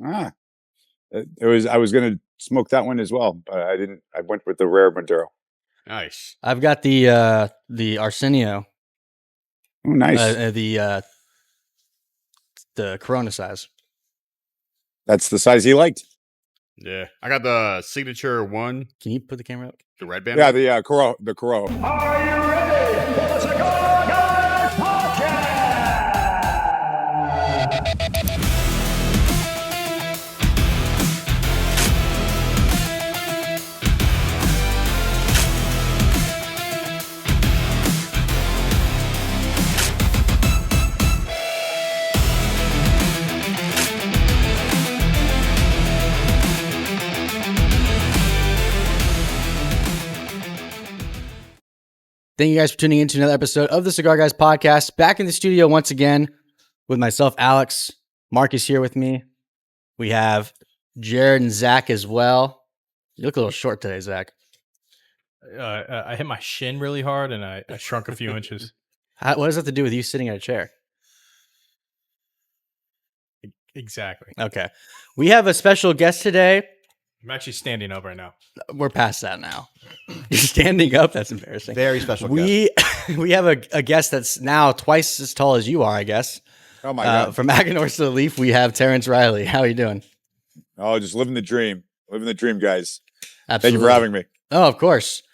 Ah, it was. I was going to smoke that one as well, but I didn't. I went with the rare Maduro. Nice. I've got the Arsenio, Oh, nice. The Corona size. That's the size he liked. Yeah, I got the signature one. Can you put the camera up? The red band. Yeah, the Corojo. The Corojo. Are you ready for the Cigar Guys Podcast? Thank you guys for tuning in to another episode of the Cigar Guys Podcast. Back in the studio once again with myself, Alex. Mark is here with me. We have Jared and Zach as well. You look a little short today, Zach. I hit my shin really hard and I shrunk a few inches. What does that have to do with you sitting in a chair? Exactly. Okay. We have a special guest today. I'm actually standing up right now. We're past that now. You're standing up? That's embarrassing. Very special guest. We have a guest that's now twice as tall as you are, I guess. Oh my God! From Aganorsa Leaf, we have Terence Reilly. How are you doing? Oh, just living the dream. Living the dream, guys. Absolutely. Thank you for having me. Oh, of course.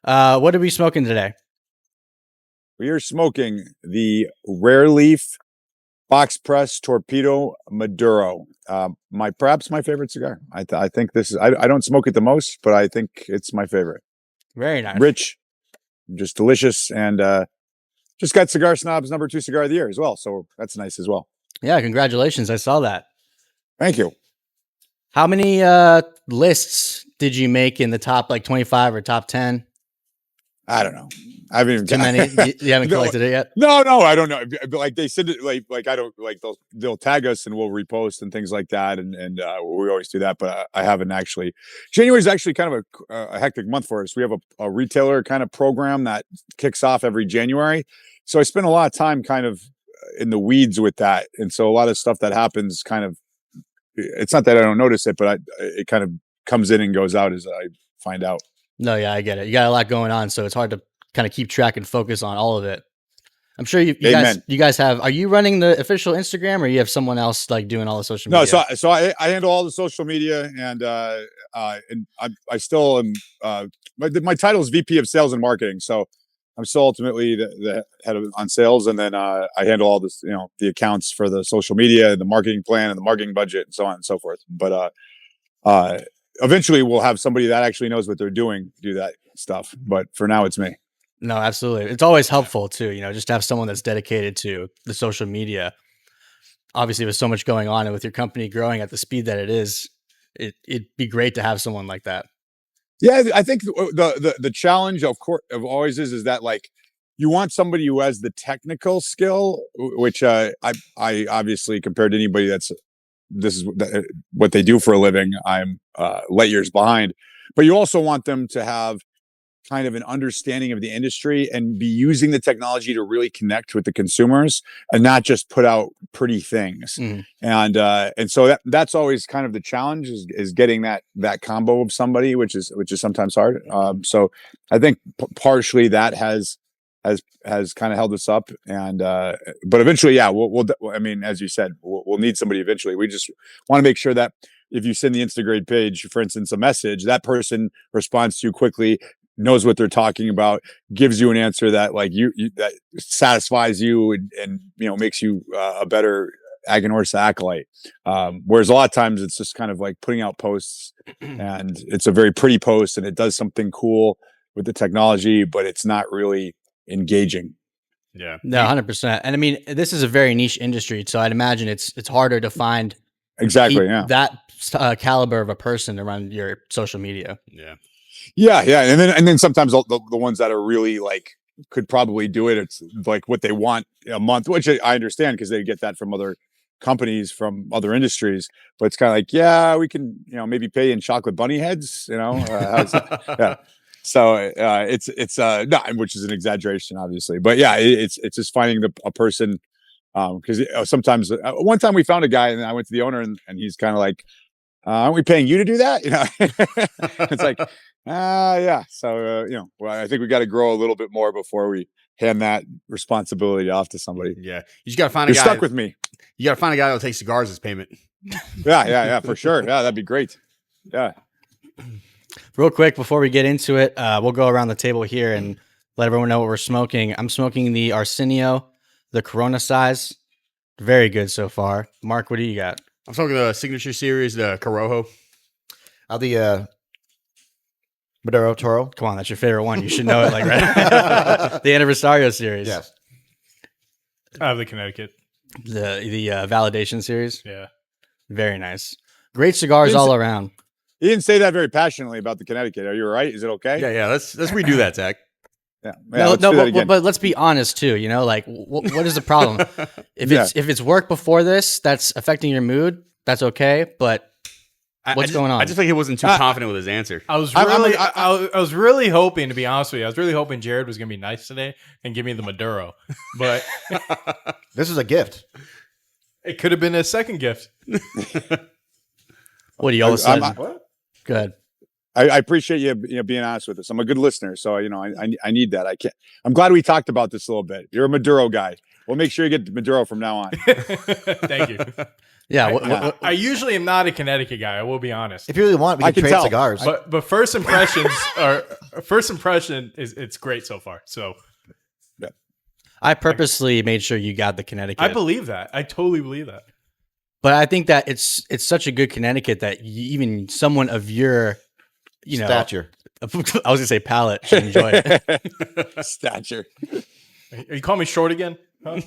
What are we smoking today? We are smoking the Rare Leaf Box Press Torpedo Maduro. Perhaps my favorite cigar. I think this is. I don't smoke it the most, but I think it's my favorite. Very nice. Rich, just delicious, and just got Cigar Snob's #2 cigar of the year as well. So that's nice as well. Yeah, congratulations. I saw that. Thank you. How many lists did you make in the top 25 or top 10? I don't know. I haven't even Too many? You haven't collected it yet? No, I don't know. But like they send it, like I don't like they'll tag us and we'll repost and things like that, and we always do that. But I haven't actually. January is actually kind of a hectic month for us. We have a retailer kind of program that kicks off every January, so I spend a lot of time kind of in the weeds with that, and so a lot of stuff that happens kind of. It's not that I don't notice it, but it kind of comes in and goes out as I find out. No, yeah, I get it. You got a lot going on, so it's hard to kind of keep track and focus on all of it. I'm sure you guys have. Are you running the official Instagram, or you have someone else doing all the social media? No, so I handle all the social media, and I still am. My title is VP of Sales and Marketing, so I'm still ultimately the head on sales, and then I handle all this, the accounts for the social media, and the marketing plan, and the marketing budget, and so on and so forth. But eventually, we'll have somebody that actually knows what they're doing do that stuff. But for now, it's me. No, absolutely. It's always helpful too, just to have someone that's dedicated to the social media. Obviously, with so much going on and with your company growing at the speed that it is, it'd be great to have someone like that. Yeah, I think the challenge of always is that you want somebody who has the technical skill, which I obviously, compared to anybody this is what they do for a living, I'm light years behind. But you also want them to have kind of an understanding of the industry and be using the technology to really connect with the consumers and not just put out pretty things. Mm. And so that's always kind of the challenge is getting that combo of somebody, which is sometimes hard. So I think partially that has kind of held us up, and but eventually, yeah, we'll I mean, as you said, we'll need somebody eventually. We just want to make sure that if you send the Instagram page, for instance, a message, that person responds to you quickly, knows what they're talking about, gives you an answer that that satisfies you and makes you a better Aganorsa acolyte. Whereas a lot of times it's just kind of like putting out posts, and it's a very pretty post and it does something cool with the technology, but it's not really engaging. Yeah, no, 100%. And I mean, this is a very niche industry, so I'd imagine it's harder to find that caliber of a person around your social media. Yeah, and then sometimes the ones that are really could probably do it. It's like what they want a month, which I understand because they get that from other companies, from other industries. But it's kind of we can maybe pay in chocolate bunny heads. Yeah. So it's no, which is an exaggeration, obviously. But yeah, it's just finding a person Because sometimes one time we found a guy and I went to the owner and he's kind of like, aren't we paying you to do that? It's like, yeah. So, well, I think we got to grow a little bit more before we hand that responsibility off to somebody. Yeah. You just got to find You're a guy. stuck with me. You got to find a guy that'll take cigars as payment. Yeah, for sure. Yeah, that'd be great. Yeah. Real quick before we get into it, we'll go around the table here and let everyone know what we're smoking. I'm smoking the Arsenio, the Corona size. Very good so far. Mark, what do you got? I'm smoking the Signature Series, the Corojo. The Maduro Toro. Come on, that's your favorite one. You should know it, like right. The Anniversario series. Yes. I have the Connecticut. The Validation series. Yeah. Very nice. Great cigars all around. You didn't say that very passionately about the Connecticut. Are you all right? Is it okay? Yeah. Let's redo that, Zach. Yeah. No, but let's be honest too. Like what is the problem? If it's work before this that's affecting your mood, that's okay. But what's going on? I just think he wasn't too confident with his answer. I was really hoping, to be honest with you, I was really hoping Jared was going to be nice today and give me the Maduro. But This is a gift. it could have been a second gift. What do you all of a sudden? Go ahead. I appreciate you being honest with us. I'm a good listener, so I need that. I'm glad we talked about this a little bit. You're a Maduro guy. We'll make sure you get Maduro from now on. Thank you. Yeah. I usually am not a Connecticut guy. I will be honest. If you really want, we can trade tell. cigars. But first impression is it's great so far. So I purposely made sure you got the Connecticut. I believe that. I totally believe that. But I think that it's such a good Connecticut that even someone of your Stature. I was gonna say palate should enjoy it. Stature. Are you calling me short again? Huh?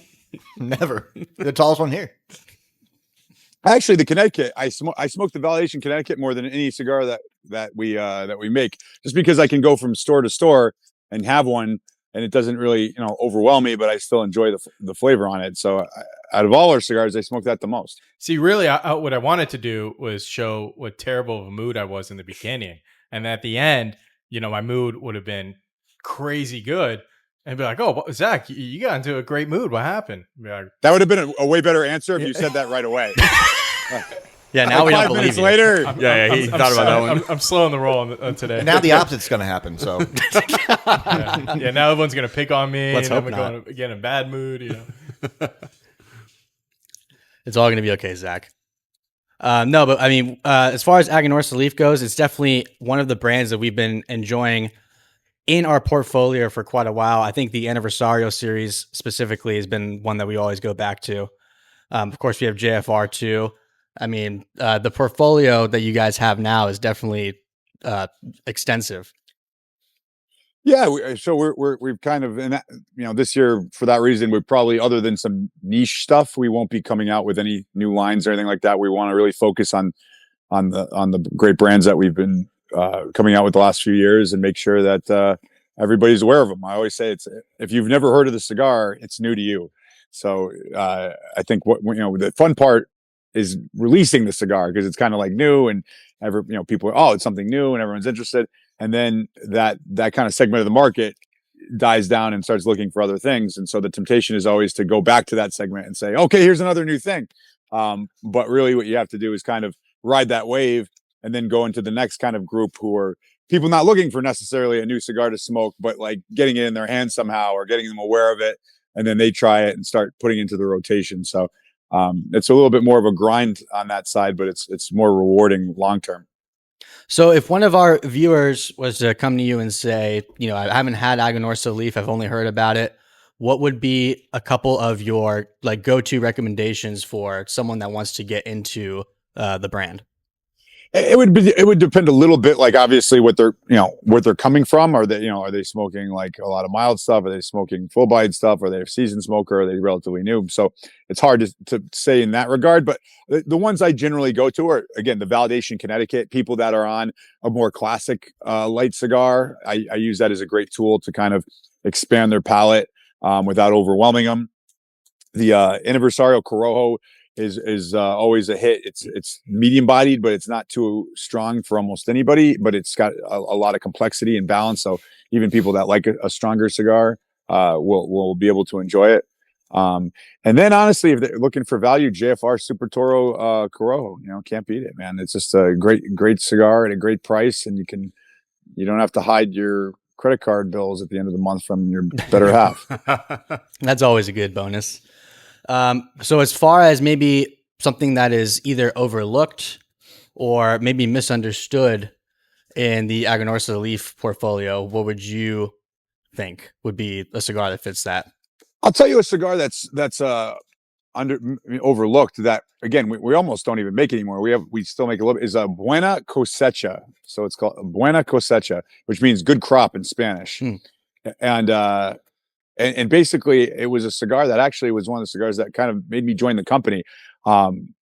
Never. The tallest one here. Actually, the Connecticut, I smoke the Validation Connecticut more than any cigar that we make, just because I can go from store to store and have one, and it doesn't really overwhelm me, but I still enjoy the flavor on it. So out of all our cigars, I smoke that the most. See, really, what I wanted to do was show what terrible of a mood I was in the beginning, and at the end, my mood would have been crazy good, and be like, "Oh, Zach, you got into a great mood. What happened?" Be like, That would have been a way better answer if you said that right away. Yeah, now we don't 5 believe minutes you. later. He thought about that one. I'm slow on the roll on today. And now the opposite's going to happen. So yeah, now everyone's gonna pick on me. Let's and hope I'm not. going to get in a bad mood. It's all going to be okay, Zach. No, but I mean, as far as Aganorsa Leaf goes, it's definitely one of the brands that we've been enjoying in our portfolio for quite a while. I think the Anniversario series specifically has been one that we always go back to. Of course, we have JFR too. I mean, the portfolio that you guys have now is definitely extensive. Yeah, we've kind of, and this year for that reason, we probably, other than some niche stuff, we won't be coming out with any new lines or anything like that. We want to really focus on the great brands that we've been coming out with the last few years, and make sure that everybody's aware of them. I always say, if you've never heard of the cigar, it's new to you. So I think the fun part is releasing the cigar, because it's kind of like new, and people are, it's something new, and everyone's interested. And then that kind of segment of the market dies down and starts looking for other things. And so the temptation is always to go back to that segment and say, okay, here's another new thing. But really what you have to do is kind of ride that wave and then go into the next kind of group, who are people not looking for necessarily a new cigar to smoke, but like getting it in their hands somehow, or getting them aware of it. And then they try it and start putting it into the rotation. So it's a little bit more of a grind on that side, but it's more rewarding long-term. So if one of our viewers was to come to you and say, I haven't had Aganorsa Leaf, I've only heard about it, what would be a couple of your go-to recommendations for someone that wants to get into the brand? It would depend a little bit, like obviously what they're coming from. Are they smoking like a lot of mild stuff? Are they smoking full bodied stuff? Are they a seasoned smoker? Are they relatively new? So it's hard to say in that regard. But the ones I generally go to are, again, the Validation Connecticut. People that are on a more classic light cigar, I use that as a great tool to kind of expand their palate without overwhelming them. The Anniversario Corojo is always a hit. It's medium bodied, but it's not too strong for almost anybody, but it's got a lot of complexity and balance. So even people that like a stronger cigar will be able to enjoy it. And then honestly, if they're looking for value, JFR Super Toro Corojo, can't beat it, man. It's just a great cigar at a great price, and you don't have to hide your credit card bills at the end of the month from your better half. That's always a good bonus. So as far as maybe something that is either overlooked or maybe misunderstood in the Aganorsa Leaf portfolio, what would you think would be a cigar that fits that? I'll tell you a cigar that's overlooked that, again, we almost don't even make anymore. We still make a little bit, is a Buena Cosecha. So it's called Buena Cosecha, which means good crop in Spanish. And basically it was a cigar that actually was one of the cigars that kind of made me join the company.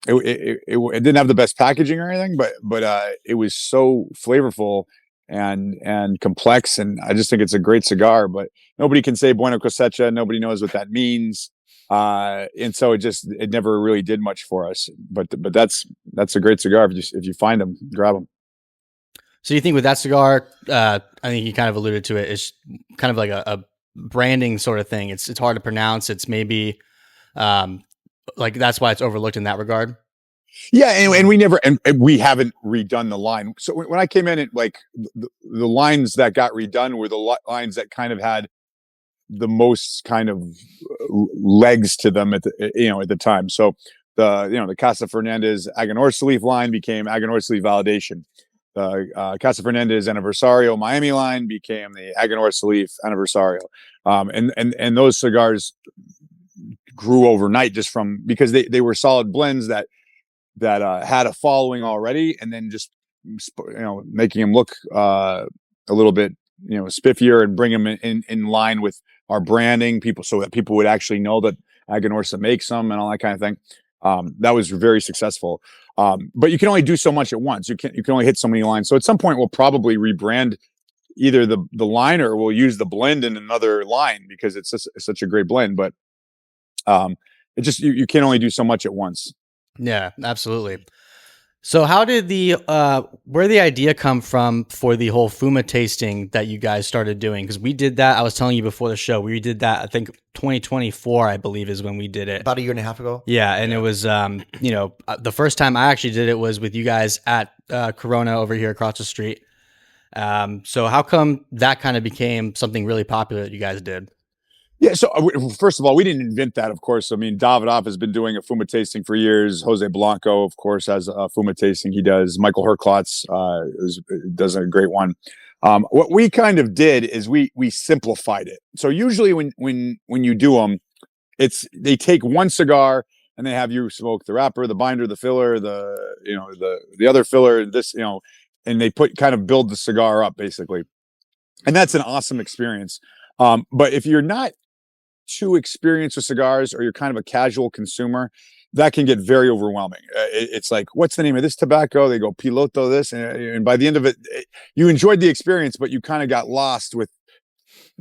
It didn't have the best packaging or anything, but it was so flavorful and complex, and I just think it's a great cigar. But nobody can say Buena Cosecha. Nobody knows what that means, and so it never really did much for us. But that's a great cigar. If you find them, grab them. So you think with that cigar, I think you kind of alluded to it, it's kind of like a branding sort of thing. It's hard to pronounce. It's maybe like that's why it's overlooked in that regard. Yeah, and we haven't redone the line. So when I came in, the lines that got redone were the lines that kind of had the most kind of legs to them at the time. So the Casa Fernandez Aganorsa Leaf line became Aganorsa Leaf Validation. The Casa Fernandez Aniversario Miami line became the Aganorsa Leaf Aniversario. And those cigars grew overnight just because they were solid blends that had a following already, and then just making them look a little bit spiffier and bring them in line with our branding, so that people would actually know that Aganorsa makes them and all that kind of thing. That was very successful. But you can only do so much at once. You can only hit so many lines. So at some point we'll probably rebrand either the line, or we'll use the blend in another line, because it's such a great blend. But it just you can only do so much at once. Yeah, absolutely. So how did where the idea come from for the whole Fuma tasting that you guys started doing? Because we did that. I was telling you before the show, we did that, I think 2024, I believe, is when we did it. About a year and a half ago. Yeah. And it was, the first time I actually did it was with you guys at Corona over here across the street. So how come that kind of became something really popular that you guys did? Yeah, so first of all, we didn't invent that, of course. I mean, Davidoff has been doing a Fuma tasting for years. Jose Blanco, of course, has a Fuma tasting. He does. Michael Herklotz does a great one. What we kind of did is we simplified it. So usually when you do them, they take one cigar and they have you smoke the wrapper, the binder, the filler, the other filler, and they build the cigar up basically, and that's an awesome experience. But if you're not too experienced with cigars, or you're kind of a casual consumer, that can get very overwhelming. It's like, what's the name of this tobacco? They go piloto this, and by the end of it, you enjoyed the experience, but you kind of got lost with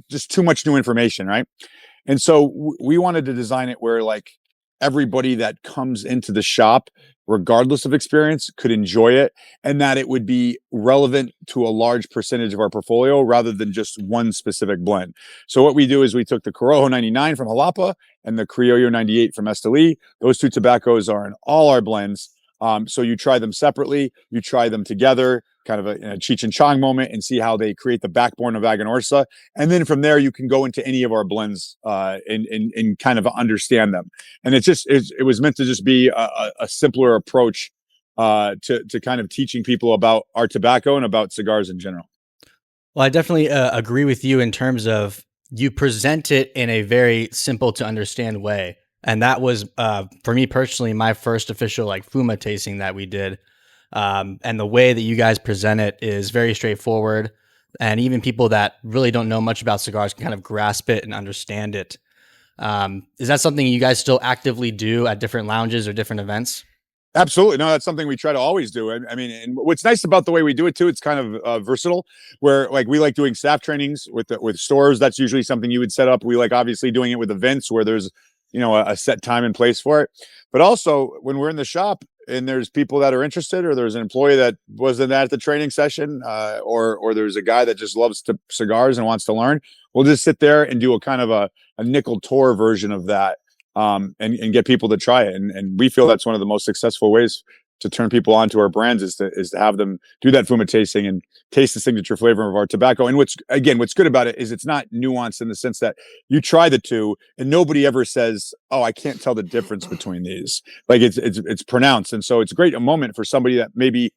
just too much new information, right? And so we wanted to design it where everybody that comes into the shop, regardless of experience, could enjoy it, and that it would be relevant to a large percentage of our portfolio rather than just one specific blend. So what we do is we took the Corojo 99 from Jalapa and the Criollo 98 from Esteli. Those two tobaccos are in all our blends. So you try them separately, you try them together, kind of a Cheech and Chong moment, and see how they create the backbone of Aganorsa. And then from there, you can go into any of our blends and kind of understand them. And it was meant to just be a simpler approach to kind of teaching people about our tobacco and about cigars in general. Well, I definitely agree with you in terms of you present it in a very simple to understand way. And that was, for me personally, my first official Fuma tasting that we did. And the way that you guys present it is very straightforward. And even people that really don't know much about cigars can kind of grasp it and understand it. Is that something you guys still actively do at different lounges or different events? Absolutely. No, that's something we try to always do. I mean, and what's nice about the way we do it too, it's kind of versatile, where we like doing staff trainings with stores. That's usually something you would set up. We like obviously doing it with events where there's a set time and place for it. But also when we're in the shop and there's people that are interested, or there's an employee that wasn't at the training session, or there's a guy that just loves cigars and wants to learn, we'll just sit there and do a kind of a nickel tour version of that. and get people to try it. And we feel that's one of the most successful ways to turn people onto our brands is to have them do that fuma tasting and taste the signature flavor of our tobacco. And what's good about it is it's not nuanced in the sense that you try the two and nobody ever says, "Oh, I can't tell the difference between these." Like it's pronounced. And so it's a moment for somebody that maybe,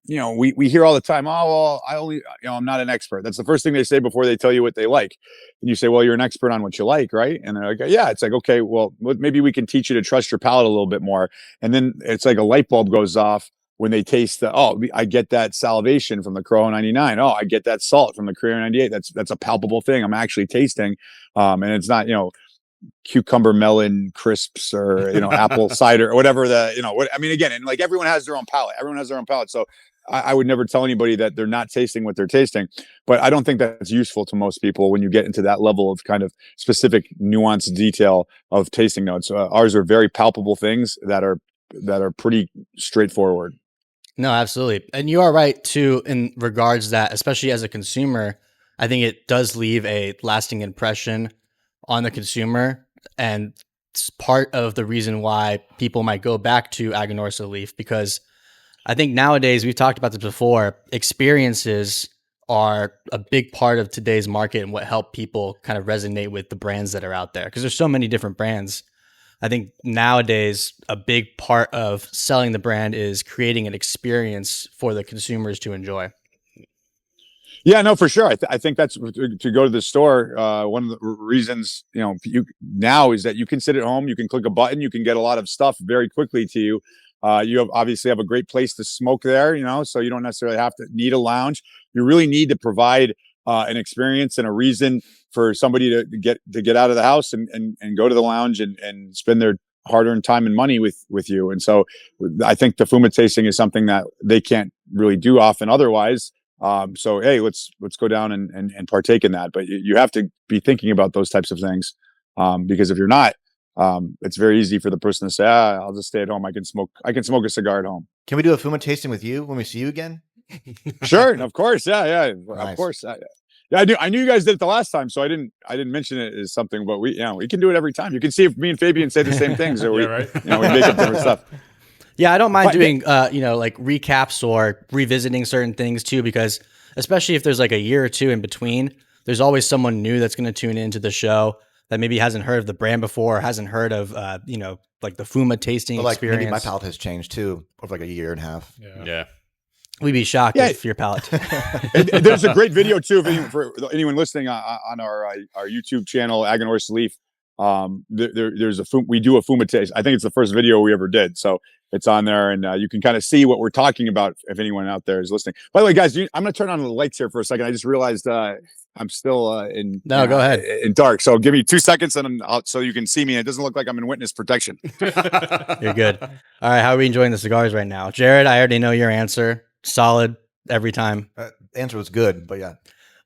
we hear all the time, "Oh, well, I'm not an expert." That's the first thing they say before they tell you what they like. And you say, "Well, you're an expert on what you like, right?" And they're like, "Yeah." It's like, "Okay, well, maybe we can teach you to trust your palate a little bit more." And then it's like a light bulb goes off when they taste I get that salivation from the Corojo 99. Oh, I get that salt from the Carrera 98. That's a palpable thing I'm actually tasting. And it's not, cucumber melon crisps or, apple cider or whatever again, and like everyone has their own palate. So I would never tell anybody that they're not tasting what they're tasting, but I don't think that's useful to most people when you get into that level of kind of specific nuanced detail of tasting notes. Ours are very palpable things that are pretty straightforward. No, absolutely. And you are right too, in regards that, especially as a consumer, I think it does leave a lasting impression on the consumer. And it's part of the reason why people might go back to Aganorsa Leaf, because I think nowadays, we've talked about this before, experiences are a big part of today's market and what help people kind of resonate with the brands that are out there. Because there's so many different brands. I think nowadays, a big part of selling the brand is creating an experience for the consumers to enjoy. Yeah, no, for sure. I think that's to go to the store. One of the reasons, now is that you can sit at home, you can click a button, you can get a lot of stuff very quickly to you. You obviously have a great place to smoke there, so you don't necessarily need a lounge. You really need to provide an experience and a reason for somebody to get out of the house and go to the lounge and spend their hard-earned time and money with you. And so I think the fuma tasting is something that they can't really do often otherwise. So, hey, let's go down and partake in that. But you have to be thinking about those types of things, because if you're not, it's very easy for the person to say, I'll just stay at home. I can smoke a cigar at home. Can we do a fuma tasting with you when we see you again? Sure. Of course. Yeah. Nice. Of course. I knew you guys did it the last time, so I didn't mention it as something, but we can do it every time. You can see if me and Fabian say the same things, or we make up different stuff. Yeah, I don't mind doing, like recaps or revisiting certain things too, because especially if there's like a year or two in between, there's always someone new that's going to tune into the show that maybe hasn't heard of the brand before, or hasn't heard of, like the fuma tasting experience. Maybe my palate has changed too over like a year and a half. Yeah. We'd be shocked if your palate. And there's a great video too for anyone listening on our YouTube channel, Aganorsa Leaf. There's we do a fuma taste. I think it's the first video we ever did, so it's on there, and you can kind of see what we're talking about if anyone out there is listening. By the way, guys, I'm going to turn on the lights here for a second. I just realized I'm still go ahead, in dark. So give me 2 seconds, and so you can see me. It doesn't look like I'm in witness protection. You're good. All right, how are we enjoying the cigars right now, Jared? I already know your answer. Solid every time. Answer was good, but yeah.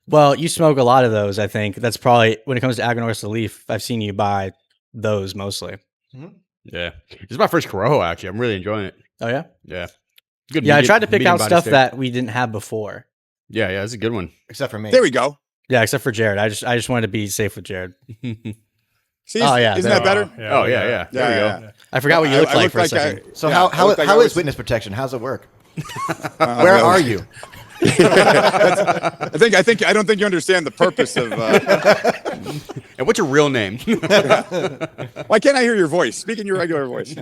Well, you smoke a lot of those. I think that's probably, when it comes to Aganorsa Leaf, I've seen you buy those mostly. Mm-hmm. Yeah, it's my first Corojo. Actually, I'm really enjoying it. Oh yeah, yeah, good. Yeah, I tried to pick out stuff that we didn't have before. Yeah, it's a good one. Except for me. There we go. Yeah, except for Jared. I just wanted to be safe with Jared. See, isn't that better? Oh yeah. There we go. Yeah. I forgot what you looked like for a second. So how is witness protection? How's it work? Where are you? I don't think you understand the purpose of. And what's your real name? Why can't I hear your voice? Speak in your regular voice.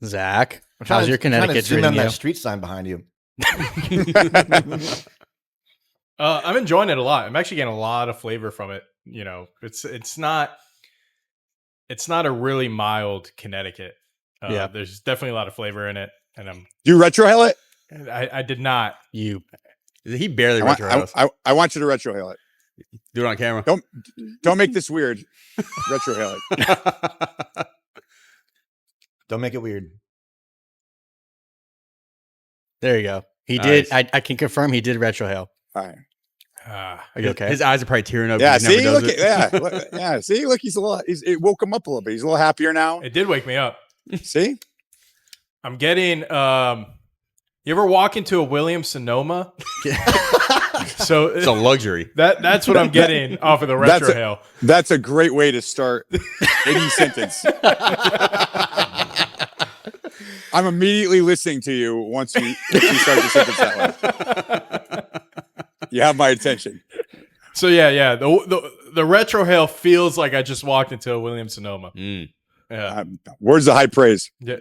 Zach, how's your Connecticut treating you? that street sign behind you. I'm enjoying it a lot. I'm actually getting a lot of flavor from it. It's not a really mild Connecticut. There's definitely a lot of flavor in it, and Do you retrohale it? I did not. He barely retrohales. I want you to retrohale it. Do it on camera. Don't make this weird. Retrohale it. Don't make it weird. There you go. He did. I can confirm he did retrohale. All right. Are you okay? His eyes are probably tearing up. Yeah. See, look. Yeah. See, look. It woke him up a little bit. He's a little happier now. It did wake me up. See, I'm getting. You ever walk into a Williams Sonoma? So It's a luxury. that's what I'm getting off of the retro hail. That's a great way to start any sentence. I'm immediately listening to you once you start the sentence that way. You have my attention. So yeah. The retro hail feels like I just walked into a Williams Sonoma. Mm. Yeah. Words of high praise. Yeah.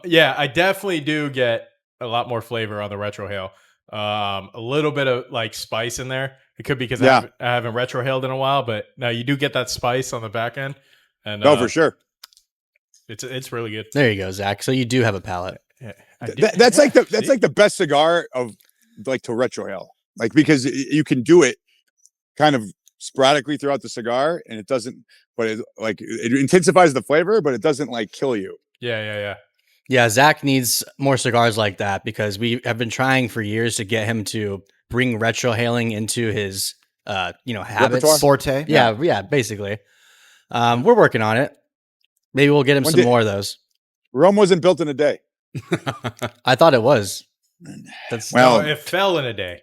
Yeah, I definitely do get a lot more flavor on the retro hail. A little bit of like spice in there. It could be because I haven't retro hailed in a while, but no, you do get that spice on the back end. And No, for sure. It's really good. There you go, Zach. So you do have a palate. Yeah, That's like the best cigar of like to retro hail, like because you can do it kind of sporadically throughout the cigar, and it doesn't. But it intensifies the flavor, but it doesn't like kill you. Yeah. Yeah, Zach needs more cigars like that because we have been trying for years to get him to bring retro hailing into his habits. Repertoire? Forte. Yeah, basically. We're working on it. Maybe we'll get him some more of those. Rome wasn't built in a day. I thought it was. That's Well, It fell in a day.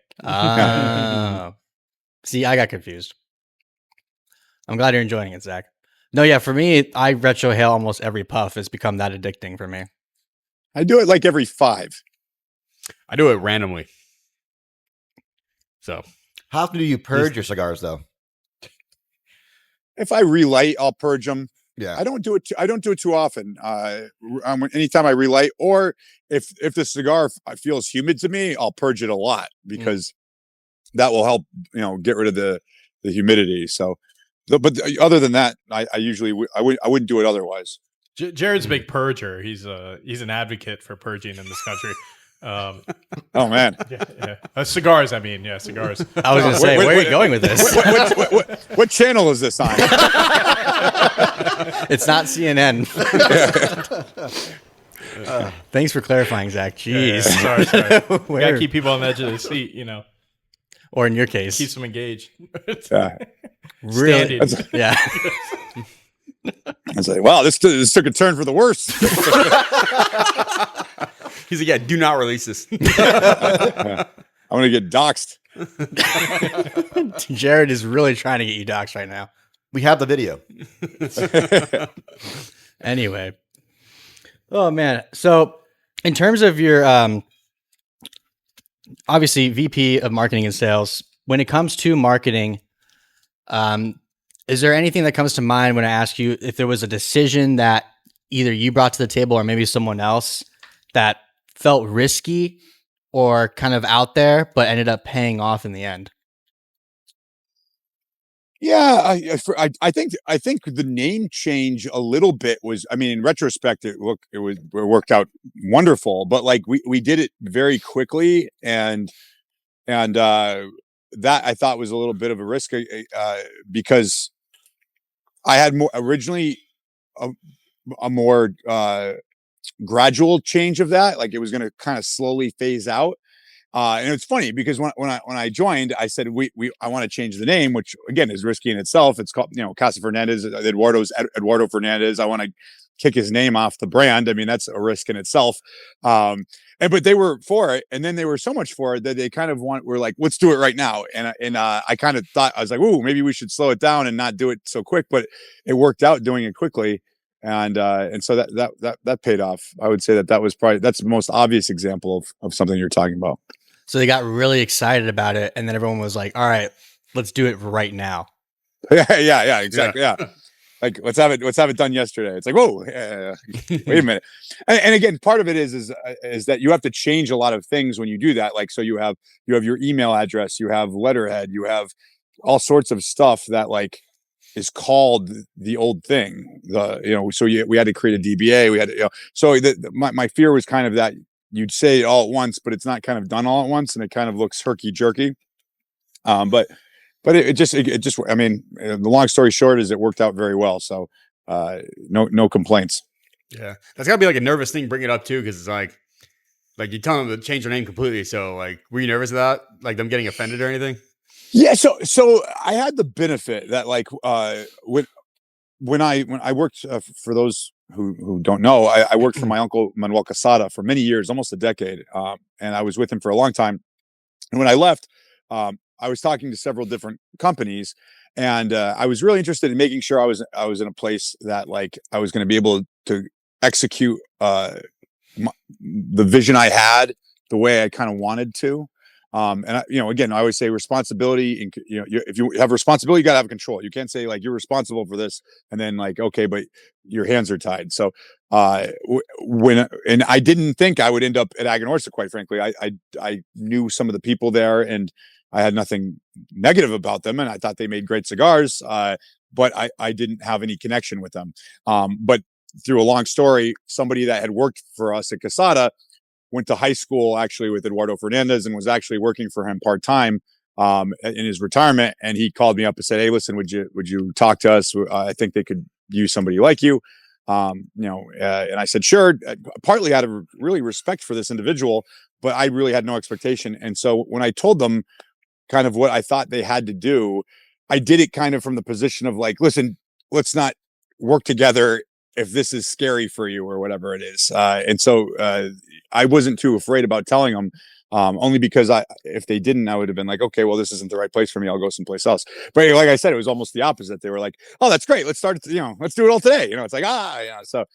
See, I got confused. I'm glad you're enjoying it, Zach. No, yeah, for me, I retro hail almost every puff. It's become that addicting for me. I do it like every 5. I do it randomly. So How often do you purge your cigars, though? If I relight, I'll purge them. Yeah. I don't do it too often. Anytime I relight, or if the cigar feels humid to me, I'll purge it a lot because that will help get rid of the humidity. So, but other than that, I usually I wouldn't do it otherwise. Jared's a big purger. He's an advocate for purging in this country. Oh man, yeah. Cigars. I mean, yeah, cigars. I was going to say, where are you going with this? What channel is this on? It's not CNN. Thanks for clarifying, Zach. Jeez. Sorry. Gotta keep people on the edge of the seat, Or in your case. keeps them engaged. Yeah. Really? Standing. Yeah. I was like, wow, this took a turn for the worse. he's like, yeah, do not release this. I'm gonna get doxxed. Jared is really trying to get you doxxed right now. We have the video. Anyway. Oh, man. So in terms of your, obviously, VP of Marketing and Sales, when it comes to marketing, is there anything that comes to mind when I ask you if there was a decision that either you brought to the table or maybe someone else that felt risky or kind of out there, but ended up paying off in the end? Yeah, I think the name change a little bit was. I mean, in retrospect, it worked out wonderful. But like we did it very quickly, and that I thought was a little bit of a risk because I had originally a more gradual change of that. Like it was going to kind of slowly phase out. And it's funny because when I joined, I said I want to change the name, which again is risky in itself. It's called Casa Fernandez. Eduardo Fernandez. I want to kick his name off the brand. I mean that's a risk in itself. But they were for it, and then they were so much for it that they kind of were like, let's do it right now. And I kind of thought I was like, ooh, maybe we should slow it down and not do it so quick. But it worked out doing it quickly. And so that paid off. I would say that was that's the most obvious example of something you're talking about. So they got really excited about it, and then everyone was like, all right, let's do it right now. Yeah, exactly. Yeah. Like let's have it done yesterday. It's like, whoa, wait a minute. And again, part of it is that you have to change a lot of things when you do that. Like, so you have your email address, you have letterhead, you have all sorts of stuff that like is called the old thing. We had to create a DBA. We had to, so my fear was kind of that you'd say it all at once, but it's not kind of done all at once, and it kind of looks herky jerky. But it just I mean, the long story short is it worked out very well. So no complaints. Yeah, that's gotta be like a nervous thing. Bring it up too, because it's like you tell them to change their name completely. So like, were you nervous about like them getting offended or anything? Yeah. So I had the benefit that like when I worked for those who don't know, I worked for my uncle Manuel Casada for many years, almost a decade, and I was with him for a long time. And when I left, I was talking to several different companies, and I was really interested in making sure I was in a place that like I was going to be able to execute the vision I had the way I kind of wanted to. And again, I always say responsibility. If you have responsibility, you got to have control. You can't say like you're responsible for this, and then like okay, but your hands are tied. So and I didn't think I would end up at Aganorsa. Quite frankly, I knew some of the people there, and I had nothing negative about them, and I thought they made great cigars. But I didn't have any connection with them. But through a long story, somebody that had worked for us at Casada went to high school actually with Eduardo Fernandez and was actually working for him part-time in his retirement. And he called me up and said, "Hey, listen, would you talk to us? I think they could use somebody like you." And I said, sure, partly out of really respect for this individual, but I really had no expectation. And so when I told them kind of what I thought they had to do, I did it kind of from the position of like, listen, let's not work together if this is scary for you or whatever it is. And so I wasn't too afraid about telling them, only because if they didn't, I would have been like, okay, well, this isn't the right place for me. I'll go someplace else. But like I said, it was almost the opposite. They were like, oh, that's great. Let's start, let's do it all today. It's like, So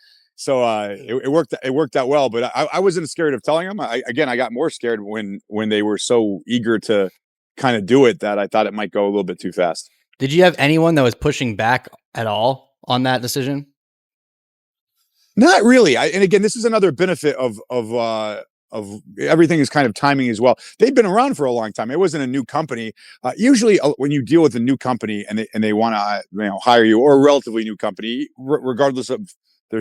it worked out well, but I wasn't scared of telling them. I got more scared when they were so eager to kind of do it that I thought it might go a little bit too fast. Did you have anyone that was pushing back at all on that decision? Not really. And again, this is another benefit of everything is kind of timing as well. They've been around for a long time. It wasn't a new company. Usually when you deal with a new company and they want to hire you, or a relatively new company, regardless of their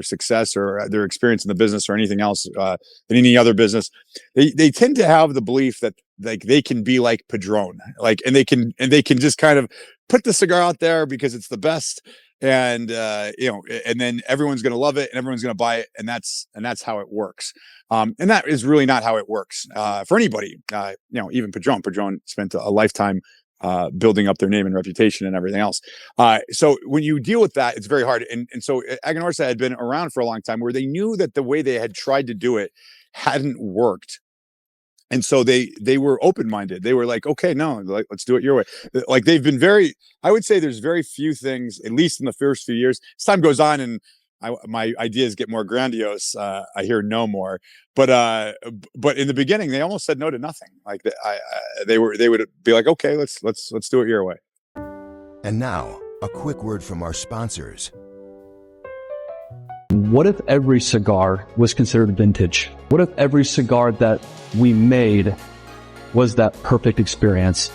success or their experience in the business or anything else, in any other business, they tend to have the belief that like they can be like Padron, like, and they can just kind of put the cigar out there because it's the best. And and then everyone's going to love it and everyone's going to buy it, and that's how it works. And that is really not how it works for anybody. Even Padron spent a lifetime building up their name and reputation and everything else. So when you deal with that, it's very hard. And so Aganorsa had been around for a long time, where they knew that the way they had tried to do it hadn't worked. And so they were open-minded. They were like, okay, no, like, let's do it your way. Like they've been I would say there's very few things, at least in the first few years, as time goes on and my ideas get more grandiose, I hear no more. But in the beginning, they almost said no to nothing. Like they would be like, okay, let's do it your way. And now a quick word from our sponsors. What if every cigar was considered vintage? What if every cigar that we made was that perfect experience?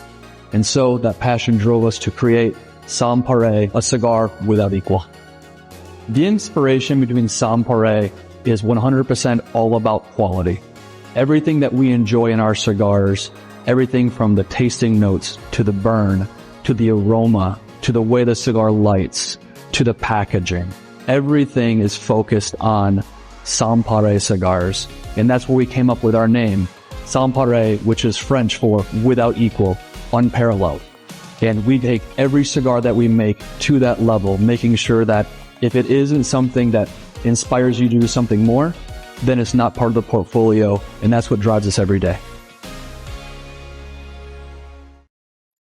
And so that passion drove us to create Sans Pareil, a cigar without equal. The inspiration between Sans Pareil is 100% all about quality. Everything that we enjoy in our cigars, everything from the tasting notes to the burn, to the aroma, to the way the cigar lights, to the packaging, everything is focused on Sans Pareil cigars. And that's where we came up with our name, Sans Pareil, which is French for without equal, unparalleled. And we take every cigar that we make to that level, making sure that if it isn't something that inspires you to do something more, then it's not part of the portfolio. And that's what drives us every day.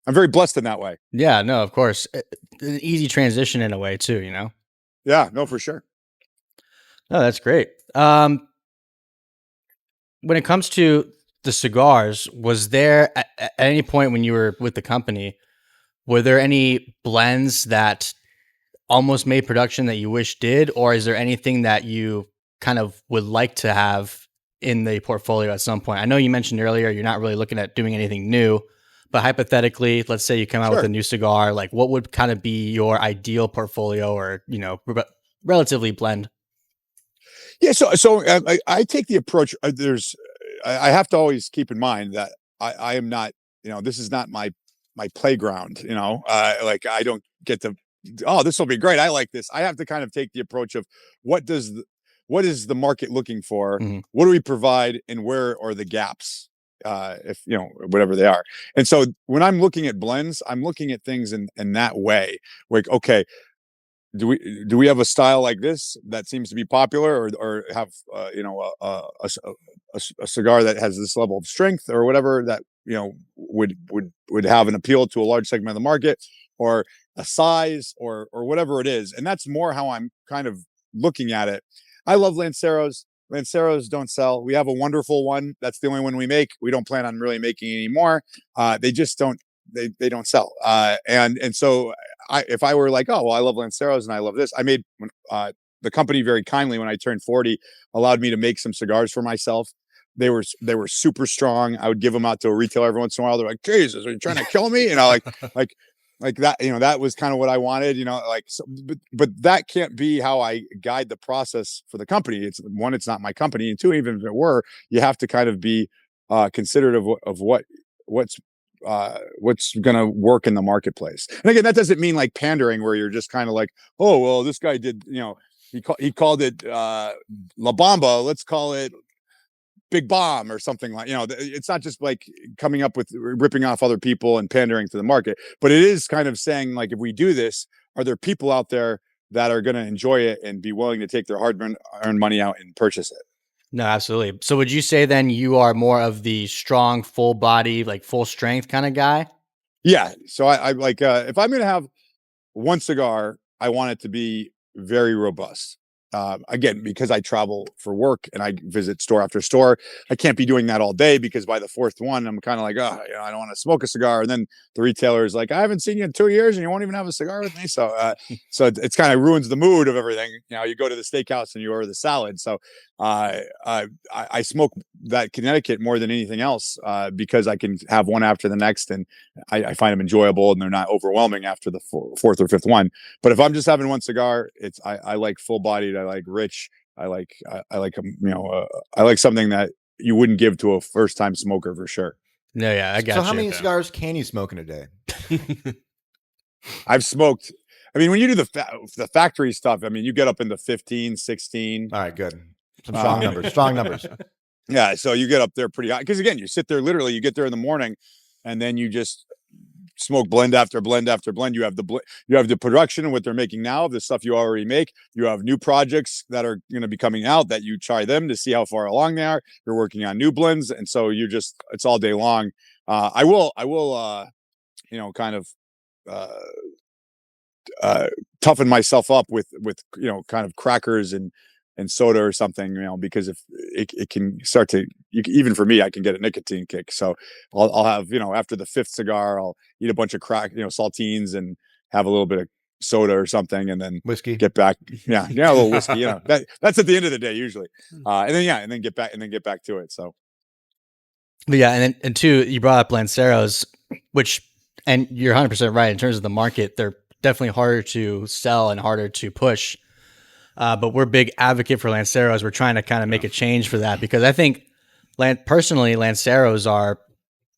I'm very blessed in that way. Yeah, no, of course. An easy transition in a way too, Yeah, no, for sure. No, that's great. When it comes to the cigars, was there at any point when you were with the company, were there any blends that almost made production that you wish did, or is there anything that you kind of would like to have in the portfolio at some point? I know you mentioned earlier you're not really looking at doing anything new, but hypothetically, let's say you come out with a new cigar, like what would kind of be your ideal portfolio, or relatively blend? Yeah, so I take the approach. I have to always keep in mind that I am not, this is not my playground. Like I don't get to, oh, this will be great, I like this. I have to kind of take the approach of what is the market looking for? Mm-hmm. What do we provide, and where are the gaps? If whatever they are. And so when I'm looking at blends, I'm looking at things in that way. Like, okay, do we have a style like this that seems to be popular, or have a cigar that has this level of strength or whatever that would have an appeal to a large segment of the market, or a size, or whatever it is. And that's more how I'm kind of looking at it. I love Lanceros. Lanceros don't sell. We have a wonderful one. That's the only one we make. We don't plan on really making any more. They just don't. They don't sell. And so if I were like, oh well, I love Lanceros and I love this. I made the company very kindly when I turned 40 allowed me to make some cigars for myself. They were super strong. I would give them out to a retailer every once in a while. They're like, Jesus, are you trying to kill me? Like that, that was kind of what I wanted, so, but that can't be how I guide the process for the company. It's one, it's not my company. And two, even if it were, you have to kind of be considerate of what's going to work in the marketplace. And again, that doesn't mean like pandering where you're just kind of like, oh, well, this guy did, he called it La Bamba. Let's call it Big Bomb or something like, it's not just like coming up with ripping off other people and pandering to the market, but it is kind of saying like, if we do this, are there people out there that are going to enjoy it and be willing to take their hard-earned money out and purchase it? No, absolutely. So would you say then you are more of the strong, full body, like full strength kind of guy? Yeah. So I like, if I'm going to have one cigar, I want it to be very robust. Again, because I travel for work and I visit store after store, I can't be doing that all day, because by the fourth one, I'm kind of like, oh, I don't want to smoke a cigar. And then the retailer is like, I haven't seen you in 2 years and you won't even have a cigar with me. So, it's kind of ruins the mood of everything. You go to the steakhouse and you order the salad. So, I smoke that Connecticut more than anything else, because I can have one after the next, and I find them enjoyable and they're not overwhelming after the fourth or fifth one. But if I'm just having one cigar, I like full bodied. I like rich. I like I like something that you wouldn't give to a first time smoker for sure. No, yeah, I got So you. how many cigars can you smoke in a day? I've smoked. I mean, when you do the factory stuff, I mean, you get up into 15, 16. All right, good. Some strong numbers. Strong numbers. Yeah, so you get up there pretty high, because again, you sit there literally. You get there in the morning, and then you just smoke blend after blend after blend. You have the production and what they're making now of the stuff you already make. You have new projects that are going to be coming out that you try them to see how far along they are. You're working on new blends, and so it's all day long. I will kind of toughen myself up with kind of crackers and soda or something, because if it can start to, even for me, I can get a nicotine kick. So I'll have, after the fifth cigar, I'll eat a bunch of saltines and have a little bit of soda or something, and then Whiskey. get back. Yeah. A little whiskey, that's at the end of the day usually. And then get back to it. So. But yeah. And two, you brought up Lanceros, and you're 100% right in terms of the market. They're definitely harder to sell and harder to push. But we're big advocate for Lanceros. We're trying to kind of make a change for that, because I think personally, Lanceros are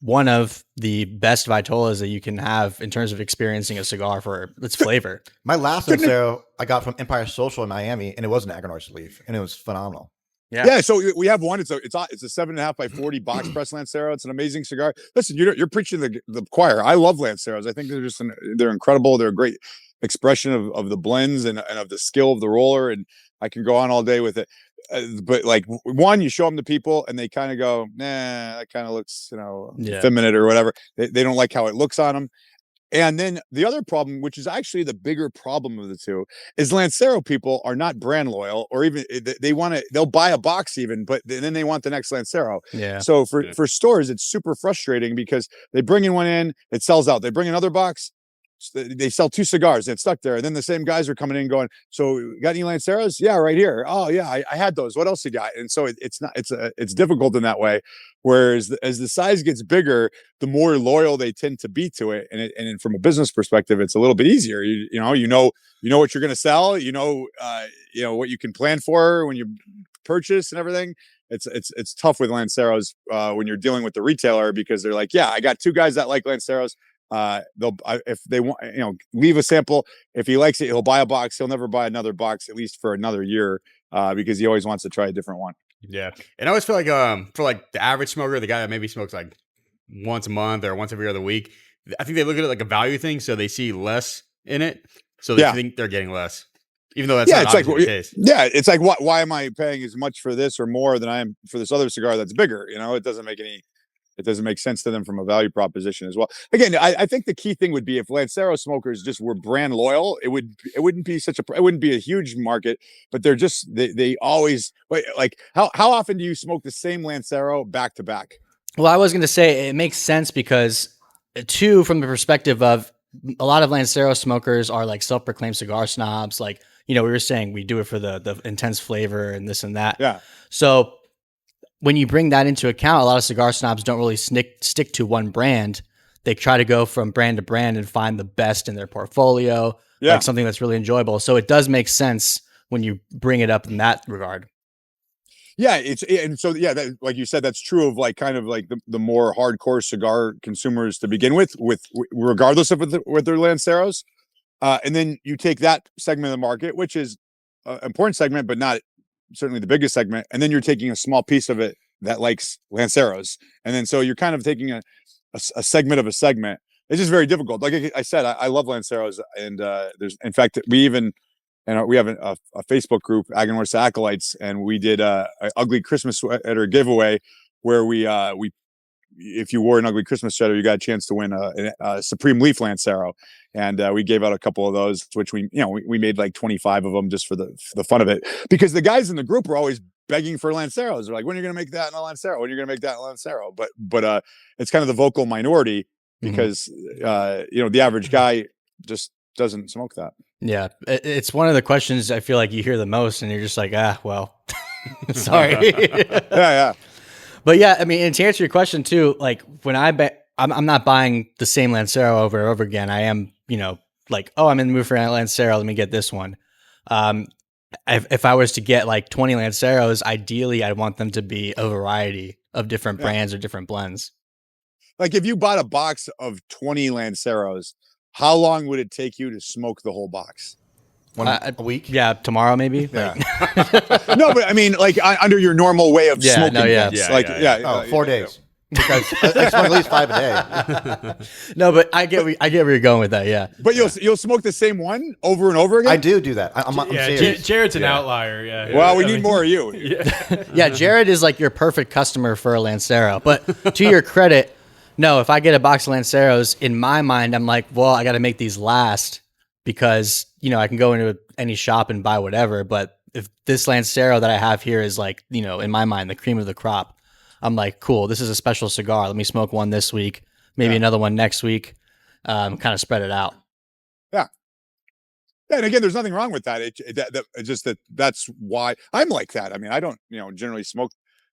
one of the best vitolas that you can have in terms of experiencing a cigar for its flavor. My last Lancero I got from Empire Social in Miami, and it was an Aganorsa Leaf, and it was phenomenal. Yeah. So we have one. It's a 7.5 by 40 box press Lancero. It's an amazing cigar. Listen, you're preaching the choir. I love Lanceros. I think they're incredible. They're a great expression of the blends and of the skill of the roller. And I can go on all day with it. But like, one, you show them to people and they kind of go, nah, that kind of looks, effeminate or whatever. They don't like how it looks on them. And then the other problem, which is actually the bigger problem of the two, is Lancero people are not brand loyal, or even they'll buy a box even, but then they want the next Lancero. Yeah. So for stores, it's super frustrating, because they bring in one in, it sells out. They bring another box, they sell 2 cigars, and it's stuck there. And then the same guys are coming in going, so got any Lanceros? Yeah, right here. Oh yeah, I had those. What else you got? And so it's difficult in that way. Whereas as the size gets bigger, the more loyal they tend to be to it. And from a business perspective, it's a little bit easier. You know what you're going to sell, what you can plan for when you purchase and everything. It's tough with Lanceros when you're dealing with the retailer, because they're like, yeah, I got 2 guys that like Lanceros. If they want, leave a sample. If he likes it, he'll buy a box. He'll never buy another box, at least for another year, because he always wants to try a different one. Yeah. And I always feel like for like the average smoker, the guy that maybe smokes like once a month or once every other week, I think they look at it like a value thing, so they see less in it. so they Yeah. think they're getting less, even though that's Yeah, not it's like obviously the case. yeah, it's like why am I paying as much for this or more than I am for this other cigar that's bigger? It doesn't make sense to them from a value proposition as well. Again, I think the key thing would be if Lancero smokers just were brand loyal, it wouldn't be a huge market, but they always like how often do you smoke the same Lancero back to back? Well, I was going to say it makes sense because, two, from the perspective of a lot of Lancero smokers are like self-proclaimed cigar snobs. Like, we were saying we do it for the intense flavor and this and that. Yeah. So when you bring that into account, a lot of cigar snobs don't really stick to one brand. They try to go from brand to brand and find the best in their portfolio, like something that's really enjoyable. So it does make sense when you bring it up in that regard. Yeah, like you said, that's true of like kind of like the more hardcore cigar consumers to begin with regardless of with their Lanceros, and then you take that segment of the market, which is an important segment, but not certainly the biggest segment, and then you're taking a small piece of it that likes Lanceros, and then so you're kind of taking a segment of a segment. It's just very difficult. Like I said, I love Lanceros, and there's in fact we have a Facebook group, Aganorsa Acolytes, and we did a ugly Christmas sweater giveaway where we if you wore an ugly Christmas sweater, you got a chance to win a Supreme Leaf Lancero, and we gave out a couple of those, which we made like 25 of them just for the fun of it, because the guys in the group were always begging for Lanceros. They're like, when are you going to make that in a Lancero? When are you going to make that in a Lancero? But it's kind of the vocal minority because the average guy just doesn't smoke that. Yeah, it's one of the questions I feel like you hear the most, and you're just like, well, sorry. Yeah. But yeah, I mean, and to answer your question too, like when I'm not buying the same Lancero over and over again. I am, like, I'm in the mood for a Lancero. Let me get this one. If I was to get like 20 Lanceros, ideally I'd want them to be a variety of different brands or different blends. Like if you bought a box of 20 Lanceros, how long would it take you to smoke the whole box? A week? Yeah, tomorrow maybe. Yeah. No, but I mean, like under your normal way of smoking. Oh, 4 days. Because I smoke at least 5 a day. No, but I get where you're going with that. Yeah. But you'll smoke the same one over and over again. I do that. I'm serious. Jared's an outlier. Yeah. Well, we need more of you. Yeah, Jared is like your perfect customer for a Lancero. But to your credit, no, if I get a box of Lanceros, in my mind, I'm like, well, I got to make these last because, I can go into any shop and buy whatever. But if this Lancero that I have here is like, in my mind, the cream of the crop, I'm like, cool, this is a special cigar. Let me smoke one this week, maybe another one next week, kind of spread it out. Yeah. And again, there's nothing wrong with that. It's just that's why I'm like that. I mean, I don't, generally smoke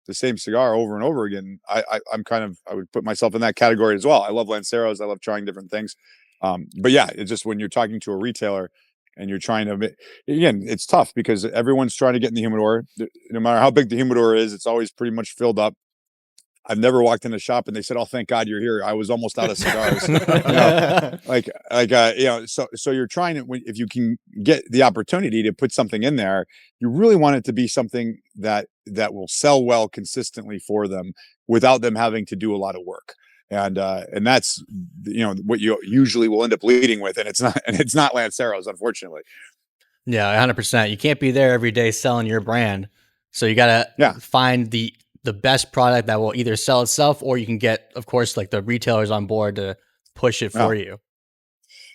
the same cigar over and over again. I would put myself in that category as well. I love Lanceros. I love trying different things. But yeah, it's just when you're talking to a retailer and you're trying to, again, it's tough because everyone's trying to get in the humidor. No matter how big the humidor is, it's always pretty much filled up. I've never walked in a shop and they said, "Oh, thank God you're here. I was almost out of cigars." So you're trying to, if you can get the opportunity to put something in there, you really want it to be something that will sell well consistently for them without them having to do a lot of work. And that's, what you usually will end up leading with. And it's not Lanceros, unfortunately. Yeah, 100%. You can't be there every day selling your brand. So you got to find the best product that will either sell itself, or you can get, of course, like the retailers on board to push it for you.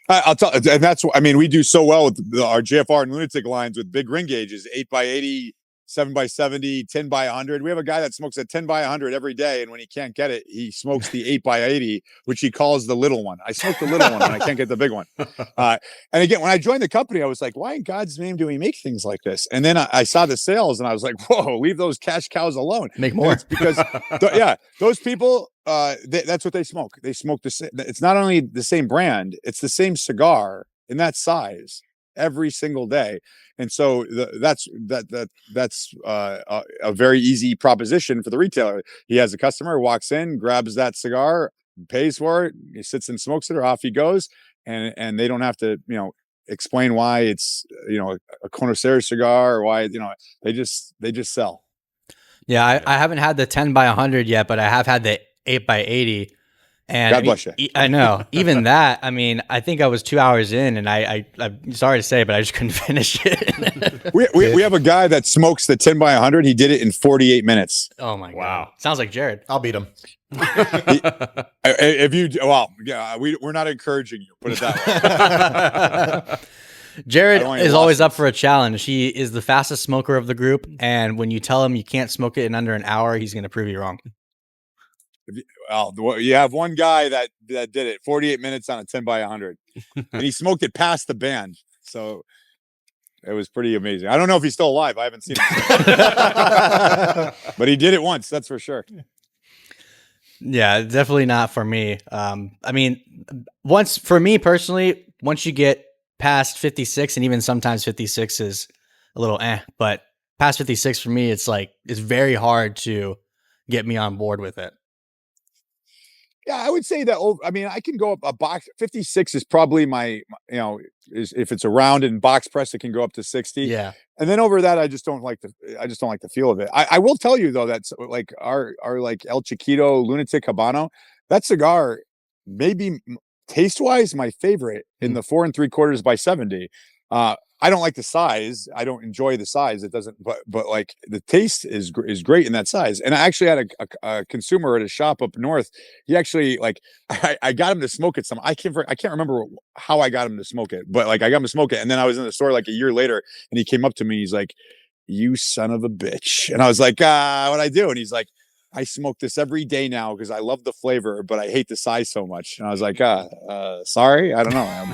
I'll tell, and that's what, we do so well with our JFR and Lunatic lines with big ring gauges, 8x80, 7x70, 10x100. We have a guy that smokes a 10x100 every day, and when he can't get it, he smokes the 8x80, which he calls the little one. I smoke the little one when I can't get the big one. And again, when I joined the company, I was like, why in God's name do we make things like this? And then I saw the sales, and I was like, whoa, leave those cash cows alone. Make more. Because, those people, that's what they smoke. They smoke it's not only the same brand, it's the same cigar in that size every single day. And so that's a very easy proposition for the retailer. He has a customer, walks in, grabs that cigar, pays for it, he sits and smokes it, or off he goes, and they don't have to explain why it's a connoisseur cigar, or why they just sell. Yeah, I haven't had the 10x100 yet, but I have had the 8x80, And God bless you. I know. Even that, I mean, I think I was 2 hours in, and I'm sorry to say, but I just couldn't finish it. We have a guy that smokes the 10 by 100. He did it in 48 minutes. Oh my Wow. god! Sounds like Jared. I'll beat him. If you, well, yeah, we're not encouraging you. Put it that way. Jared I don't is even always watch up for a challenge. He is the fastest smoker of the group, and when you tell him you can't smoke it in under an hour, he's going to prove you wrong. Well, you have one guy that did it 48 minutes on a 10 by 100, and he smoked it past the band. So it was pretty amazing. I don't know if he's still alive. I haven't seen him, but he did it once. That's for sure. Yeah, definitely not for me. I mean, for me personally, once you get past 56, and even sometimes 56 is a little but past 56 for me, it's very hard to get me on board with it. Yeah, I would say that. I mean, I can go up a box. 56 is probably my if it's a round and box press, it can go up to 60. Yeah. And then over that, I just don't like the feel of it. I will tell you though, that's like our like El Chiquito Lunatic Habano, that cigar, maybe taste wise, my favorite in the 4 3/4 by 70. I don't like the size. I don't enjoy the size. It doesn't, but like the taste is great in that size. And I actually had a consumer at a shop up north. He actually I got him to smoke it. I can't remember how I got him to smoke it, but like I got him to smoke it. And then I was in the store like a year later, and he came up to me. He's like, "You son of a bitch!" And I was like, "What'd I do?" And he's like, "I smoke this every day now because I love the flavor, but I hate the size so much." And I was like, "Sorry, I don't know,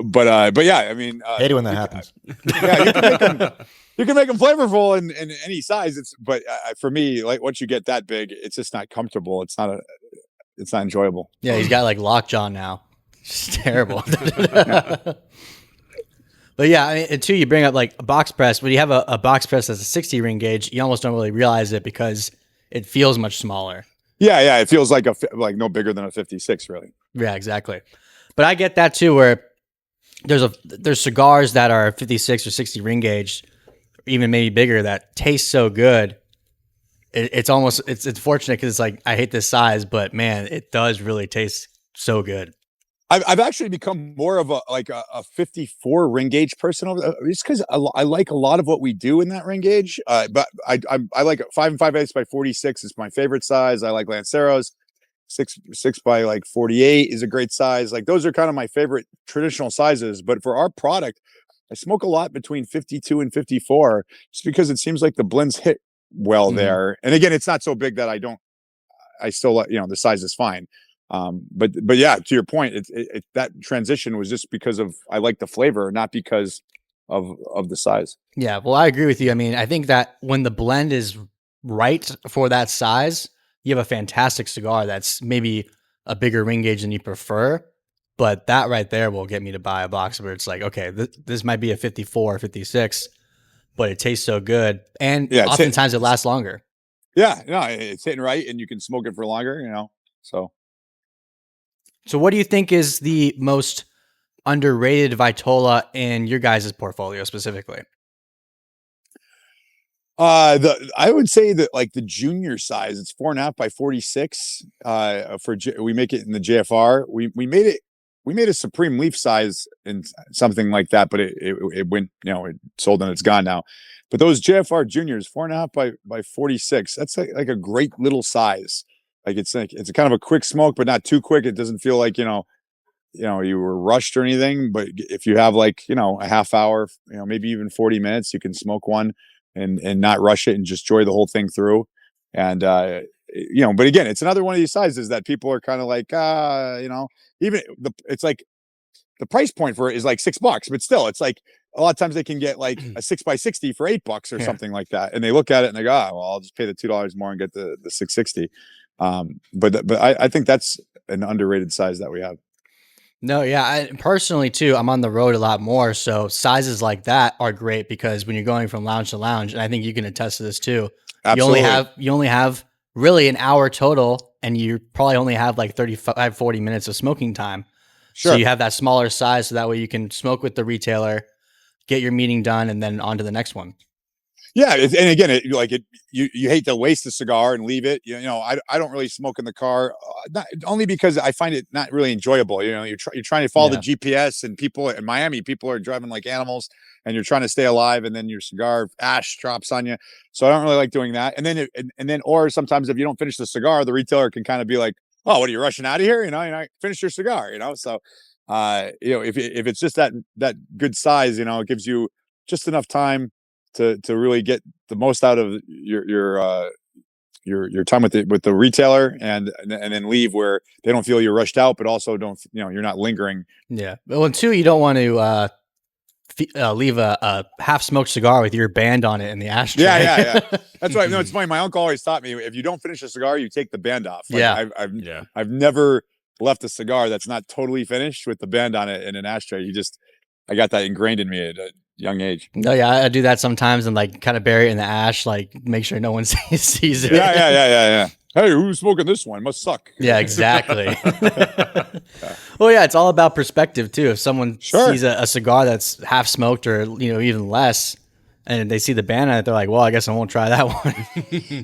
but yeah, I mean, Hate it when that happens. Yeah, you can make them flavorful in any size. But for me, like once you get that big, it's just not comfortable. It's not enjoyable. Yeah, he's got like lockjaw now. It's terrible. But yeah, I mean, and two, you bring up like a box press. When you have a box press that's a 60 ring gauge, you almost don't really realize it because it feels much smaller. Yeah, it feels like no bigger than a 56, really. Yeah, exactly. But I get that too, where there's cigars that are 56 or 60 ring gauge, even maybe bigger, that taste so good. It's almost it's fortunate because it's like I hate this size, but man, it does really taste so good. I've actually become more of a 54 ring gauge person over just because I like a lot of what we do in that ring gauge. But I like 5 5/8 by 46 is my favorite size. I like Lanceros. 6 by like 48 is a great size. Like those are kind of my favorite traditional sizes. But for our product, I smoke a lot between 52 and 54, just because it seems like the blends hit well there. And again, it's not so big that I still like, the size is fine. But yeah, to your point, that transition was just because of I like the flavor, not because of the size. Yeah, well, I agree with you. I mean, I think that when the blend is right for that size, you have a fantastic cigar that's maybe a bigger ring gauge than you prefer. But that right there will get me to buy a box where it's like, okay, this might be a 54 or 56, but it tastes so good. And oftentimes it lasts longer. Yeah, no, it's hitting right, and you can smoke it for longer, so. So what do you think is the most underrated vitola in your guys' portfolio specifically? I would say that like the junior size, it's 4.5 by 46. We make it in the JFR. We made a Supreme Leaf size in something like that, but it went, it sold and it's gone now. But those JFR juniors, 4.5 by 46, that's like a great little size. Like it's a kind of a quick smoke, but not too quick. It doesn't feel like, you were rushed or anything. But if you have like, a half hour, maybe even 40 minutes, you can smoke one and not rush it and just enjoy the whole thing through. And, but again, it's another one of these sizes that people are kind of like, even it's like the price point for it is like $6, but still it's like a lot of times they can get like a 6 by 60 for $8 or something like that. And they look at it and they go, well, I'll just pay the $2 more and get the 660. But I think that's an underrated size that we have. No, yeah. I personally too, I'm on the road a lot more. So sizes like that are great because when you're going from lounge to lounge, and I think you can attest to this too, Absolutely. you only have really an hour total, and you probably only have like 35, 40 minutes of smoking time. Sure. So you have that smaller size so that way you can smoke with the retailer, get your meeting done, and then on to the next one. Yeah, and again, you hate to waste a cigar and leave it. I don't really smoke in the car, only because I find it not really enjoyable. You're trying to follow the GPS, and people in Miami, people are driving like animals, and you're trying to stay alive, and then your cigar ash drops on you. So I don't really like doing that. And then, or sometimes if you don't finish the cigar, the retailer can kind of be like, "Oh, what are you rushing out of here? Finish your cigar." So, if it's just that good size, it gives you just enough time to really get the most out of your time with the retailer, and then leave where they don't feel you're rushed out, but also don't you're not lingering. Yeah. Well, and two, you don't want to leave a half smoked cigar with your band on it in the ashtray. Yeah. That's right. No, it's funny. My uncle always taught me, if you don't finish a cigar, you take the band off. I've never left a cigar that's not totally finished with the band on it in an ashtray. I got that ingrained in me at a young age. No, yeah, I do that sometimes and like kind of bury it in the ash, like make sure no one sees it. Yeah. Hey, who's smoking this one? Must suck. Yeah, exactly. Well, yeah, it's all about perspective too. If someone sees a cigar that's half smoked or even less, and they see the band on it, they're like, "Well, I guess I won't try that one."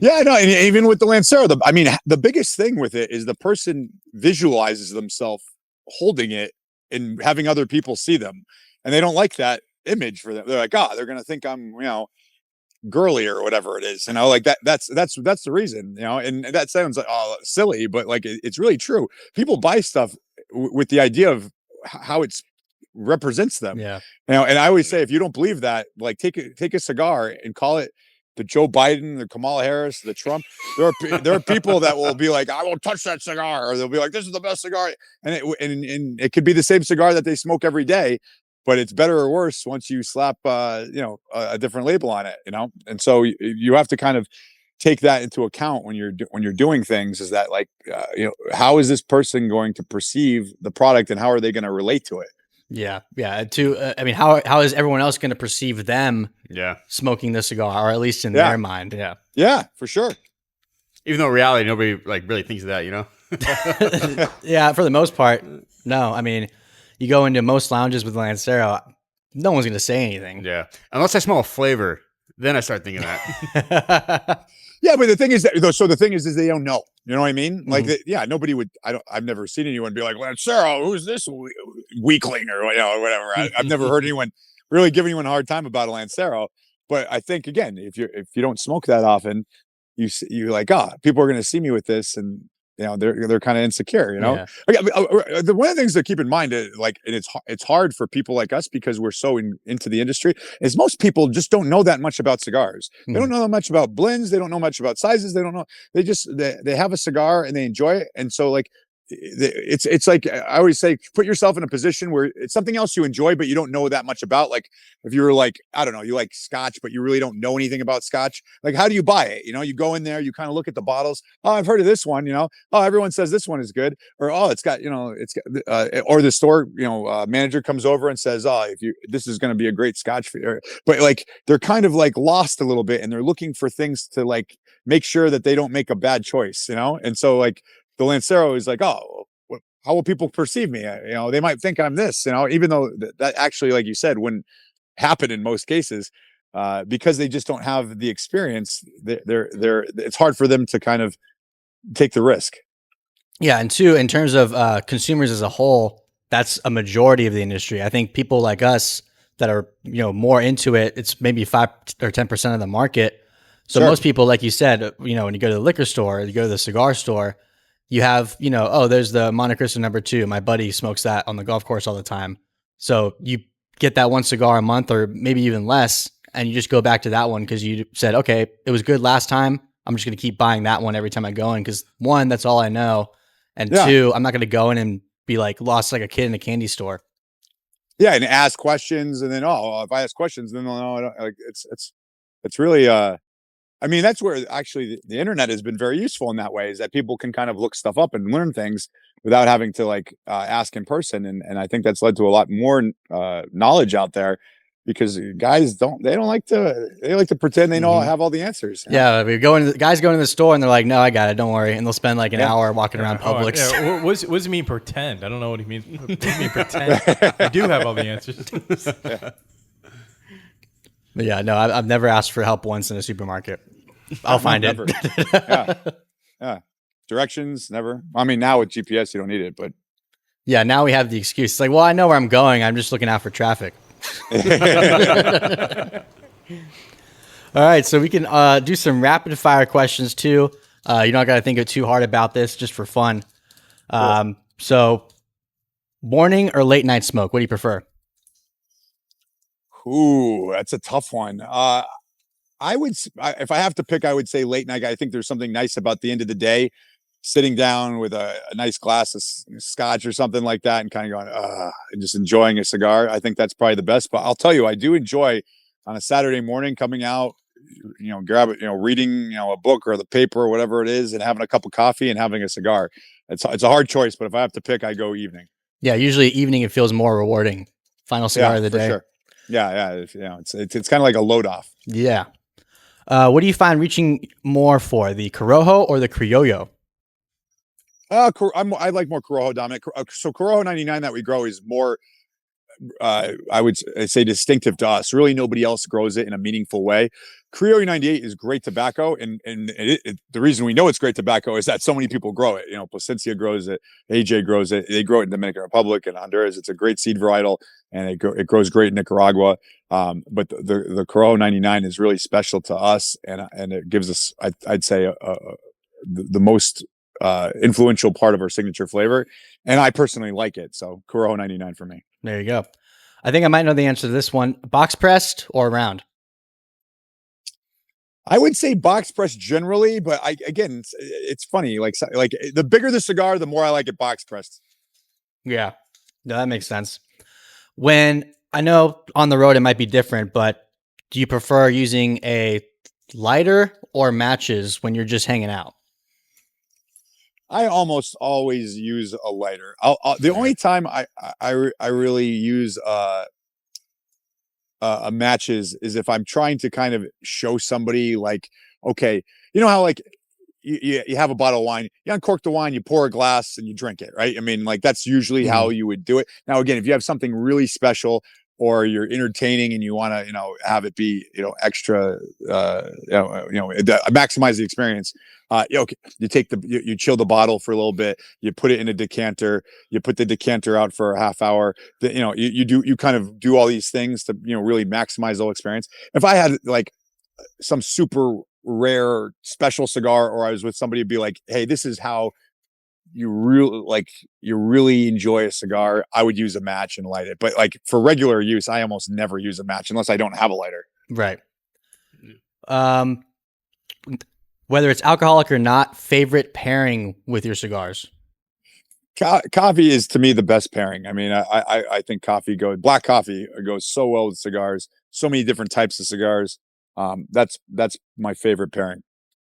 Yeah, no, and even with the Lancero, the biggest thing with it is the person visualizes themselves holding it and having other people see them, and they don't like that image for them. They're like, they're gonna think I'm girly or whatever it is, like that's the reason, and that sounds like silly, but like it's really true. People buy stuff with the idea of how it represents them. Yeah. And I always say, if you don't believe that, like take a cigar and call it the Joe Biden, the Kamala Harris, the Trump. There are people that will be like, I won't touch that cigar, or they'll be like, this is the best cigar, and it could be the same cigar that they smoke every day, but it's better or worse once you slap a different label on it, and so you have to kind of take that into account when you're doing things, is that like how is this person going to perceive the product, and how are they going to relate to it? Yeah. How is everyone else going to perceive them smoking the cigar, or at least in their mind? Yeah, for sure. Even though in reality, nobody like really thinks of that, Yeah, for the most part, no. I mean, you go into most lounges with Lancero, no one's going to say anything. Yeah. Unless I smell a flavor, then I start thinking that. Yeah, but the thing is is they don't know. You know what I mean? Like, nobody would. I've never seen anyone be like, Lancero, who's this weakling or whatever. I've never heard anyone really give anyone a hard time about a Lancero. But I think, again, if you don't smoke that often, you're like, people are going to see me with this, and they're kind of insecure. Yeah. One of the things to keep in mind, and it's hard for people like us because we're so into the industry, is most people just don't know that much about cigars. They don't know that much about blends. They don't know much about sizes. They don't know. They have a cigar and they enjoy it, and so like. It's like I always say, put yourself in a position where it's something else you enjoy, but you don't know that much about. Like if you were like, I don't know, you like scotch, but you really don't know anything about scotch. Like, how do you buy it? You go in there, you kind of look at the bottles. Oh, I've heard of this one. Oh, everyone says this one is good. Or it's got, or the store, manager comes over and says, this is going to be a great scotch for you. But like they're kind of like lost a little bit, and they're looking for things to like make sure that they don't make a bad choice. And so like. The Lancero is like, how will people perceive me? They might think I'm this, even though that actually, like you said, wouldn't happen in most cases, because they just don't have the experience. It's hard for them to kind of take the risk. Yeah, and two, in terms of consumers as a whole, that's a majority of the industry. I think people like us that are more into it, it's maybe 5 or 10% of the market. So most people, like you said, when you go to the liquor store, you go to the cigar store. You have, there's the Monte Cristo number 2. My buddy smokes that on the golf course all the time. So you get that one cigar a month, or maybe even less, and you just go back to that one because you said, okay, it was good last time. I'm just going to keep buying that one every time I go in because, one, that's all I know. And two, I'm not going to go in and be like lost like a kid in a candy store. Yeah, and ask questions. And then, if I ask questions, then they'll know. Like, it's really... that's where actually the internet has been very useful in that way, is that people can kind of look stuff up and learn things without having to like ask in person. And I think that's led to a lot more knowledge out there, because guys they like to pretend they know have all the answers. Yeah, guys go into the store and they're like, no, I got it, don't worry. And they'll spend like an hour walking around Publix. What does it mean pretend? I don't know what he means. What do you mean pretend? I do have all the answers. But yeah, no, I've never asked for help once in a supermarket. I'll find it. Never. Yeah. Directions, never. I mean, now with GPS, you don't need it, but Yeah, now we have the excuse. It's like, well, I know where I'm going. I'm just looking out for traffic. All right, so we can do some rapid fire questions too. You don't got to think too hard about this, just for fun. So, morning or late night smoke? What do you prefer? ooh, that's a tough one. If I have to pick, I would say late night. I think there's something nice about the end of the day, sitting down with a nice glass of scotch or something like that, and kind of going, and just enjoying a cigar. I think that's probably the best. But I'll tell you, I do enjoy on a Saturday morning coming out, grab it, reading, a book or the paper or whatever it is, and having a cup of coffee and having a cigar. It's a hard choice, but if I have to pick, I go evening. Yeah, usually evening it feels more rewarding. Final cigar of the day. Sure. Yeah. It's kind of like a load off. Yeah. What do you find reaching more for, the Corojo or the Criollo? I like more Corojo dominant. So Corojo 99 that we grow is more, I would say, distinctive to us. Really, nobody else grows it in a meaningful way. Criollo 98 is great tobacco, and the reason we know it's great tobacco is that so many people grow it. Placencia grows it, AJ grows it. They grow it in Dominican Republic and Honduras. It's a great seed varietal, and it grows great in Nicaragua. But the Corojo 99 is really special to us, and it gives us, I'd say, the most influential part of our signature flavor, and I personally like it. So Corojo 99 for me. There you go. I think I might know the answer to this one. Box pressed or round? I would say box press generally, but it's funny. Like the bigger the cigar, the more I like it box pressed. Yeah, no, that makes sense. When I know on the road it might be different, but do you prefer using a lighter or matches when you're just hanging out? I almost always use a lighter. The only time I really use a matches is if I'm trying to kind of show somebody, like, okay, you know how like you have a bottle of wine, you uncork the wine, you pour a glass and you drink it, right? I mean, like that's usually how you would do it. Now, again, if you have something really special or you're entertaining and you want to, have it be, extra, maximize the experience. Okay, you take you chill the bottle for a little bit, you put it in a decanter, you put the decanter out for a half hour. You kind of do all these things to, really maximize the whole experience. If I had like some super rare special cigar, or I was with somebody, to be like, hey, this is how you really enjoy a cigar, I would use a match and light it. But like for regular use, I almost never use a match unless I don't have a lighter. Right. Whether it's alcoholic or not, favorite pairing with your cigars? Coffee is, to me, the best pairing. I mean, I think black coffee goes so well with cigars. So many different types of cigars. That's my favorite pairing.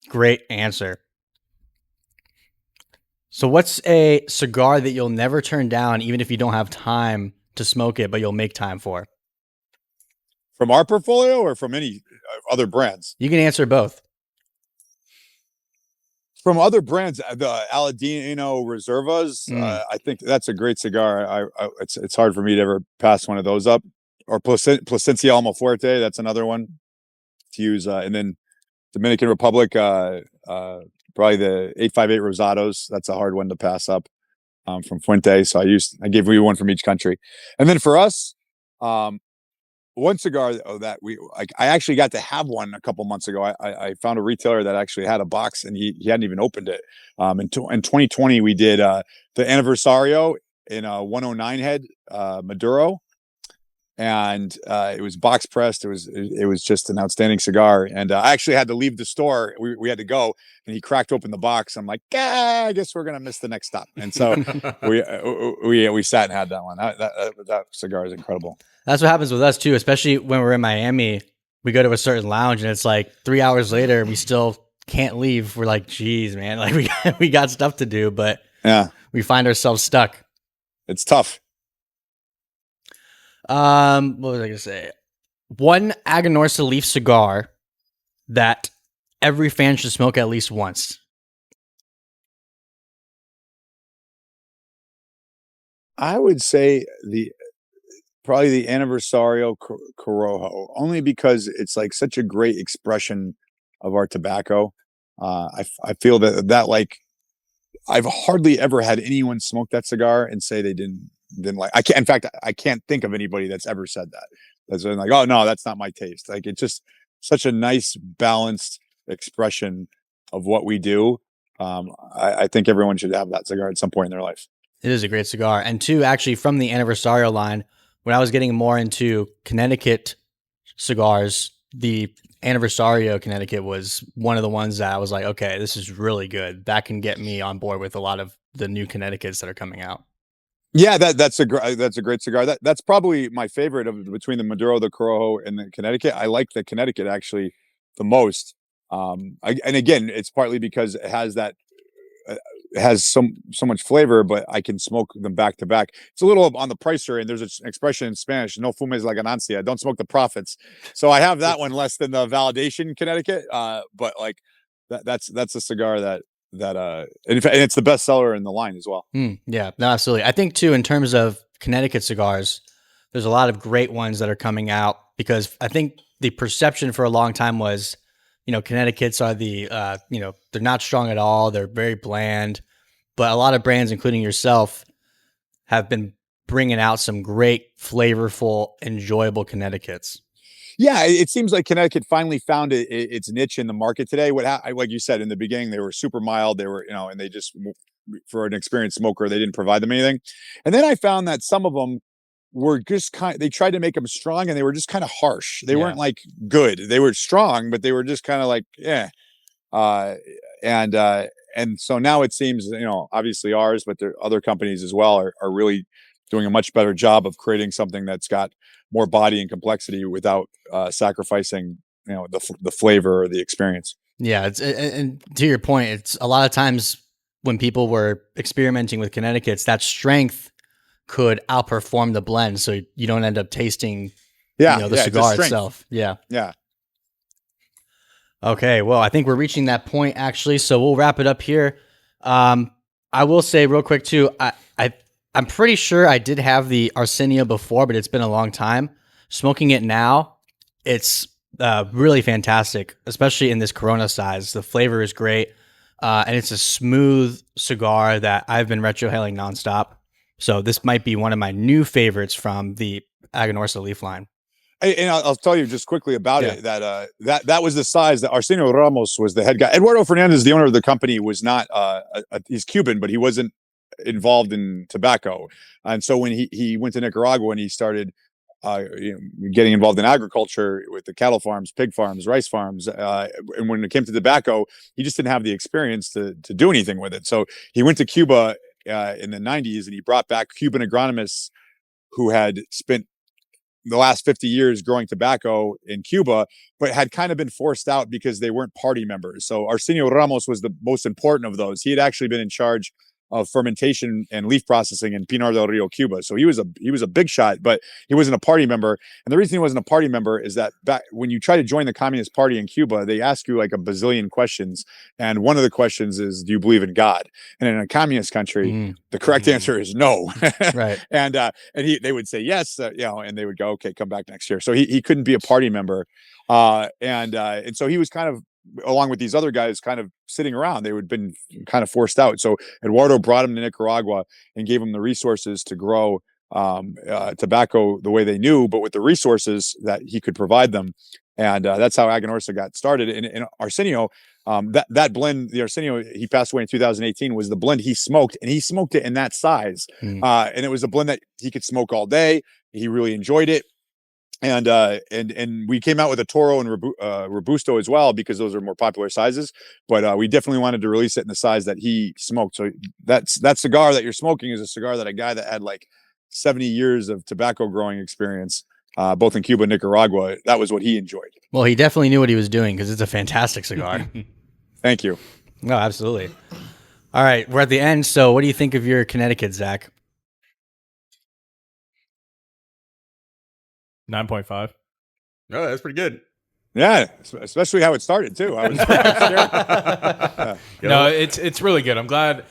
Great answer. So what's a cigar that you'll never turn down, even if you don't have time to smoke it, but you'll make time for? From our portfolio or from any other brands? You can answer both. From other brands, the Aladino Reservas, I think that's a great cigar. It's hard for me to ever pass one of those up. Or Placencia Almafuerte, that's another one to use. And then Dominican Republic, probably the 858 Rosados. That's a hard one to pass up from Fuente. So I gave you one from each country. And then for us, one cigar that I actually got to have one a couple months ago. I found a retailer that actually had a box, and he hadn't even opened it. In 2020, we did the Anniversario in a 109 head Maduro, and it was box pressed. It was just an outstanding cigar. And I actually had to leave the store. We had to go, and he cracked open the box. I'm like, I guess we're gonna miss the next stop. And so we sat and had that one. That cigar is incredible. That's what happens with us too, especially when we're in Miami. We go to a certain lounge and it's like 3 hours later, we still can't leave. We're like, geez, man, like we got stuff to do, but yeah, we find ourselves stuck. It's tough. What was I gonna say? One Aganorsa Leaf cigar that every fan should smoke at least once. I would say probably the Anniversario Corojo, only because it's like such a great expression of our tobacco. I feel that like I've hardly ever had anyone smoke that cigar and say they didn't like. I can't. In fact, I can't think of anybody that's ever said that. That's been like, oh no, that's not my taste. Like it's just such a nice balanced expression of what we do. I think everyone should have that cigar at some point in their life. It is a great cigar. And two, actually from the Anniversario line, when I was getting more into Connecticut cigars, the Anniversario Connecticut was one of the ones that I was like, okay, this is really good. That can get me on board with a lot of the new Connecticut's that are coming out. Yeah, that's a great cigar. That's probably my favorite of between the Maduro, the Corojo, and the Connecticut. I like the Connecticut actually the most. And again, it's partly because it has that it has so much flavor, but I can smoke them back to back. It's a little on the pricer, and there's an expression in Spanish: "No fumes la ganancia." Don't smoke the profits. So I have that one less than the Validation Connecticut. But like that's a cigar that and it's the best seller in the line as well. Yeah, no, absolutely. I think too, in terms of Connecticut cigars, there's a lot of great ones that are coming out because I think the perception for a long time was, Connecticut's are the, they're not strong at all. They're very bland, but a lot of brands, including yourself, have been bringing out some great, flavorful, enjoyable Connecticut's. Yeah, it seems like Connecticut finally found its niche in the market today. Like you said in the beginning, they were super mild. They were, and they just, for an experienced smoker, they didn't provide them anything. And then I found that some of them were just they tried to make them strong, and they were just kind of harsh. They weren't like good. They were strong, but they were just kind of like, yeah. And so now it seems, obviously ours, but there other companies as well are really doing a much better job of creating something that's got more body and complexity without sacrificing, the flavor or the experience. Yeah, and to your point, it's a lot of times when people were experimenting with Connecticut's, that strength could outperform the blend, so you don't end up tasting, the cigar itself. Yeah. Okay, well, I think we're reaching that point actually, so we'll wrap it up here. I will say real quick too, I'm pretty sure I did have the Arsenio before, but it's been a long time. Smoking it now, it's really fantastic, especially in this Corona size. The flavor is great, and it's a smooth cigar that I've been retrohaling nonstop. So this might be one of my new favorites from the Aganorsa Leaf line. And I'll tell you just quickly about it that was the size that Arsenio Ramos was the head guy. Eduardo Fernandez, the owner of the company, was not he's Cuban, but he wasn't involved in tobacco. And so when he went to Nicaragua and he started getting involved in agriculture with the cattle farms, pig farms, rice farms, and when it came to tobacco, he just didn't have the experience to do anything with it. So he went to Cuba in the 90s, and he brought back Cuban agronomists who had spent the last 50 years growing tobacco in Cuba, but had kind of been forced out because they weren't party members. So Arsenio Ramos was the most important of those. He had actually been in charge of fermentation and leaf processing in Pinar del Rio, Cuba. So he was a big shot, but he wasn't a party member. And the reason he wasn't a party member is that back when you try to join the Communist Party in Cuba, they ask you like a bazillion questions. And one of the questions is, do you believe in God? And in a communist country, the correct answer is no. Right. And they would say yes, and they would go, okay, come back next year. So he couldn't be a party member. And so he was kind of, along with these other guys, kind of sitting around. They had been kind of forced out. So Eduardo brought him to Nicaragua and gave him the resources to grow tobacco the way they knew, but with the resources that he could provide them. And that's how Aganorsa got started. And Arsenio, that blend, the Arsenio, he passed away in 2018, was the blend he smoked, and he smoked it in that size. And it was a blend that he could smoke all day. He really enjoyed it. And we came out with a Toro and Robusto as well, because those are more popular sizes, but we definitely wanted to release it in the size that he smoked. So that cigar that you're smoking is a cigar that a guy that had like 70 years of tobacco growing experience, both in Cuba and Nicaragua, that was what he enjoyed. Well, he definitely knew what he was doing, because it's a fantastic cigar. Thank you. No, absolutely. All right, we're at the end. So what do you think of your Connecticut, Zach? 9.5. Oh, that's pretty good. Yeah, especially how it started too. I was scared. No, it's really good. I'm glad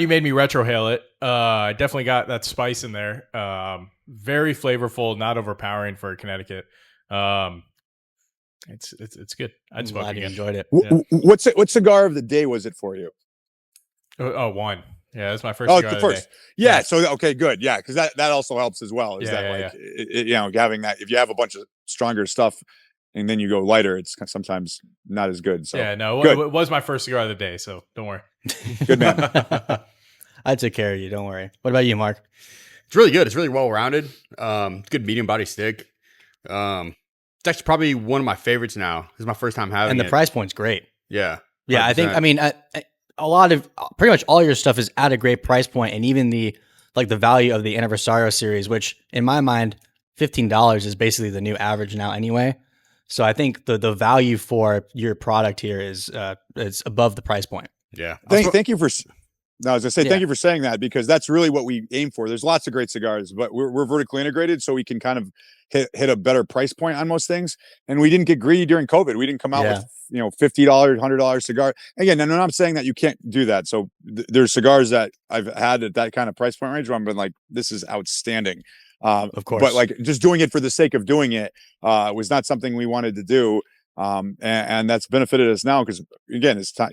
you made me retrohale it. I definitely got that spice in there. very flavorful, not overpowering for Connecticut. It's good. I'd smoke Glad you again. enjoyed it. What cigar of the day was it for you? One. Yeah, that's my first. Oh, cigar the of the first. day. Yeah. So okay, good. Yeah, because that also helps as well. Is Yeah, that yeah, like you know, having that, if you have a bunch of stronger stuff and then you go lighter, it's sometimes not as good. So Yeah, no, good. it was my first cigar of the day, so don't worry. Good man. I took care of you. Don't worry. What about you, Mark? It's really good. It's really well rounded. Good medium body stick. It's actually probably one of my favorites now. This is my first time having And the it. price point's great. Yeah. Yeah, I think. 100%. I mean, a lot of pretty much all your stuff is at a great price point, and even the value of the Anniversario series, which in my mind, $15 is basically the new average now anyway. So I think the value for your product here is it's above the price point. Yeah. Thank you for. No, I was gonna say Yeah. thank you for saying that, because that's really what we aim for. There's lots of great cigars, but we're vertically integrated, so we can kind of hit a better price point on most things. And we didn't get greedy during COVID. We didn't come out with $50, $100 cigar. Again, and I'm saying that you can't do that. So there's cigars that I've had at that kind of price point range where I've been like, this is outstanding. Of course, but like just doing it for the sake of doing it was not something we wanted to do. And that's benefited us now, because again, it's time,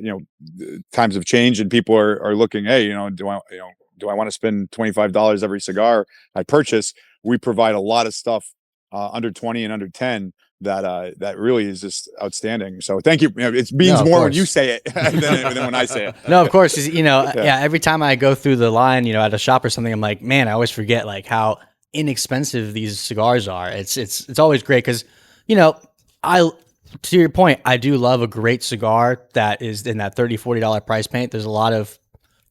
times have changed and people are looking, hey, do I want to spend $25 every cigar I purchase? We provide a lot of stuff under 20 and under 10 that really is just outstanding. So thank you. It means more when you say it than when I say it. No, of course, yeah. Every time I go through the line, at a shop or something, I'm like, man, I always forget like how inexpensive these cigars are. It's always great because, to your point, I do love a great cigar that is in that $30, $40 price point. There's a lot of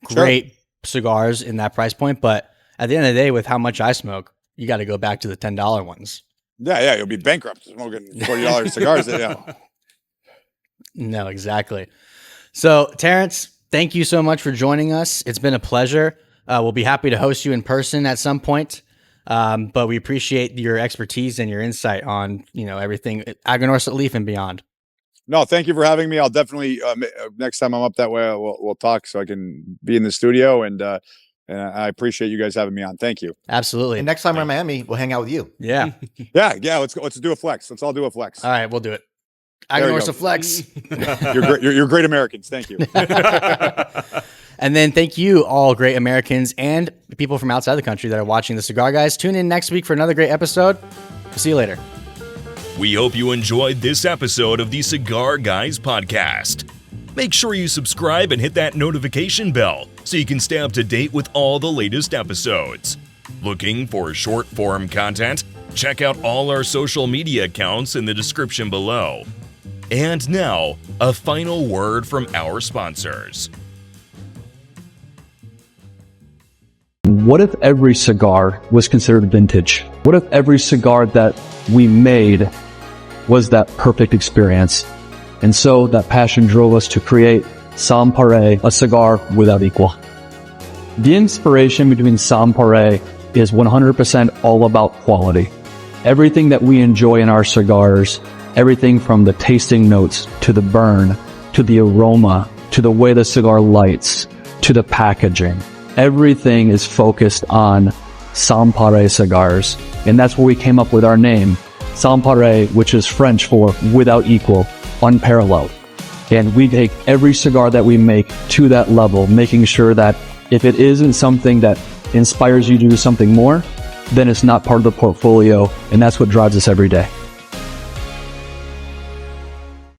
great cigars in that price point, but at the end of the day, with how much I smoke, you got to go back to the $10 ones. Yeah, you'll be bankrupt smoking $40 cigars. No, exactly. So, Terence, thank you so much for joining us. It's been a pleasure. We'll be happy to host you in person at some point. But we appreciate your expertise and your insight on, everything Aganorsa Leaf and beyond. No, thank you for having me. I'll definitely next time I'm up that way, we'll talk so I can be in the studio, and I appreciate you guys having me on. Thank you. Absolutely. And next time we're in Miami, we'll hang out with you. Yeah. Yeah. Let's do a flex. Let's all do a flex. All right, we'll do it. There we Aganorsa go. Flex. You're great Americans. Thank you. And then thank you, all great Americans and people from outside the country that are watching the Cigar Guys. Tune in next week for another great episode. See you later. We hope you enjoyed this episode of the Cigar Guys Podcast. Make sure you subscribe and hit that notification bell so you can stay up to date with all the latest episodes. Looking for short form content? Check out all our social media accounts in the description below. And now, a final word from our sponsors. What if every cigar was considered vintage? What if every cigar that we made was that perfect experience? And so that passion drove us to create Sans Pareil, a cigar without equal. The inspiration between Sans Pareil is 100% all about quality. Everything that we enjoy in our cigars, everything from the tasting notes to the burn, to the aroma, to the way the cigar lights, to the packaging, everything is focused on Sans Pareil cigars. And that's where we came up with our name, Sans Pareil, which is French for without equal, unparalleled. And we take every cigar that we make to that level, making sure that if it isn't something that inspires you to do something more, then it's not part of the portfolio, and that's what drives us every day.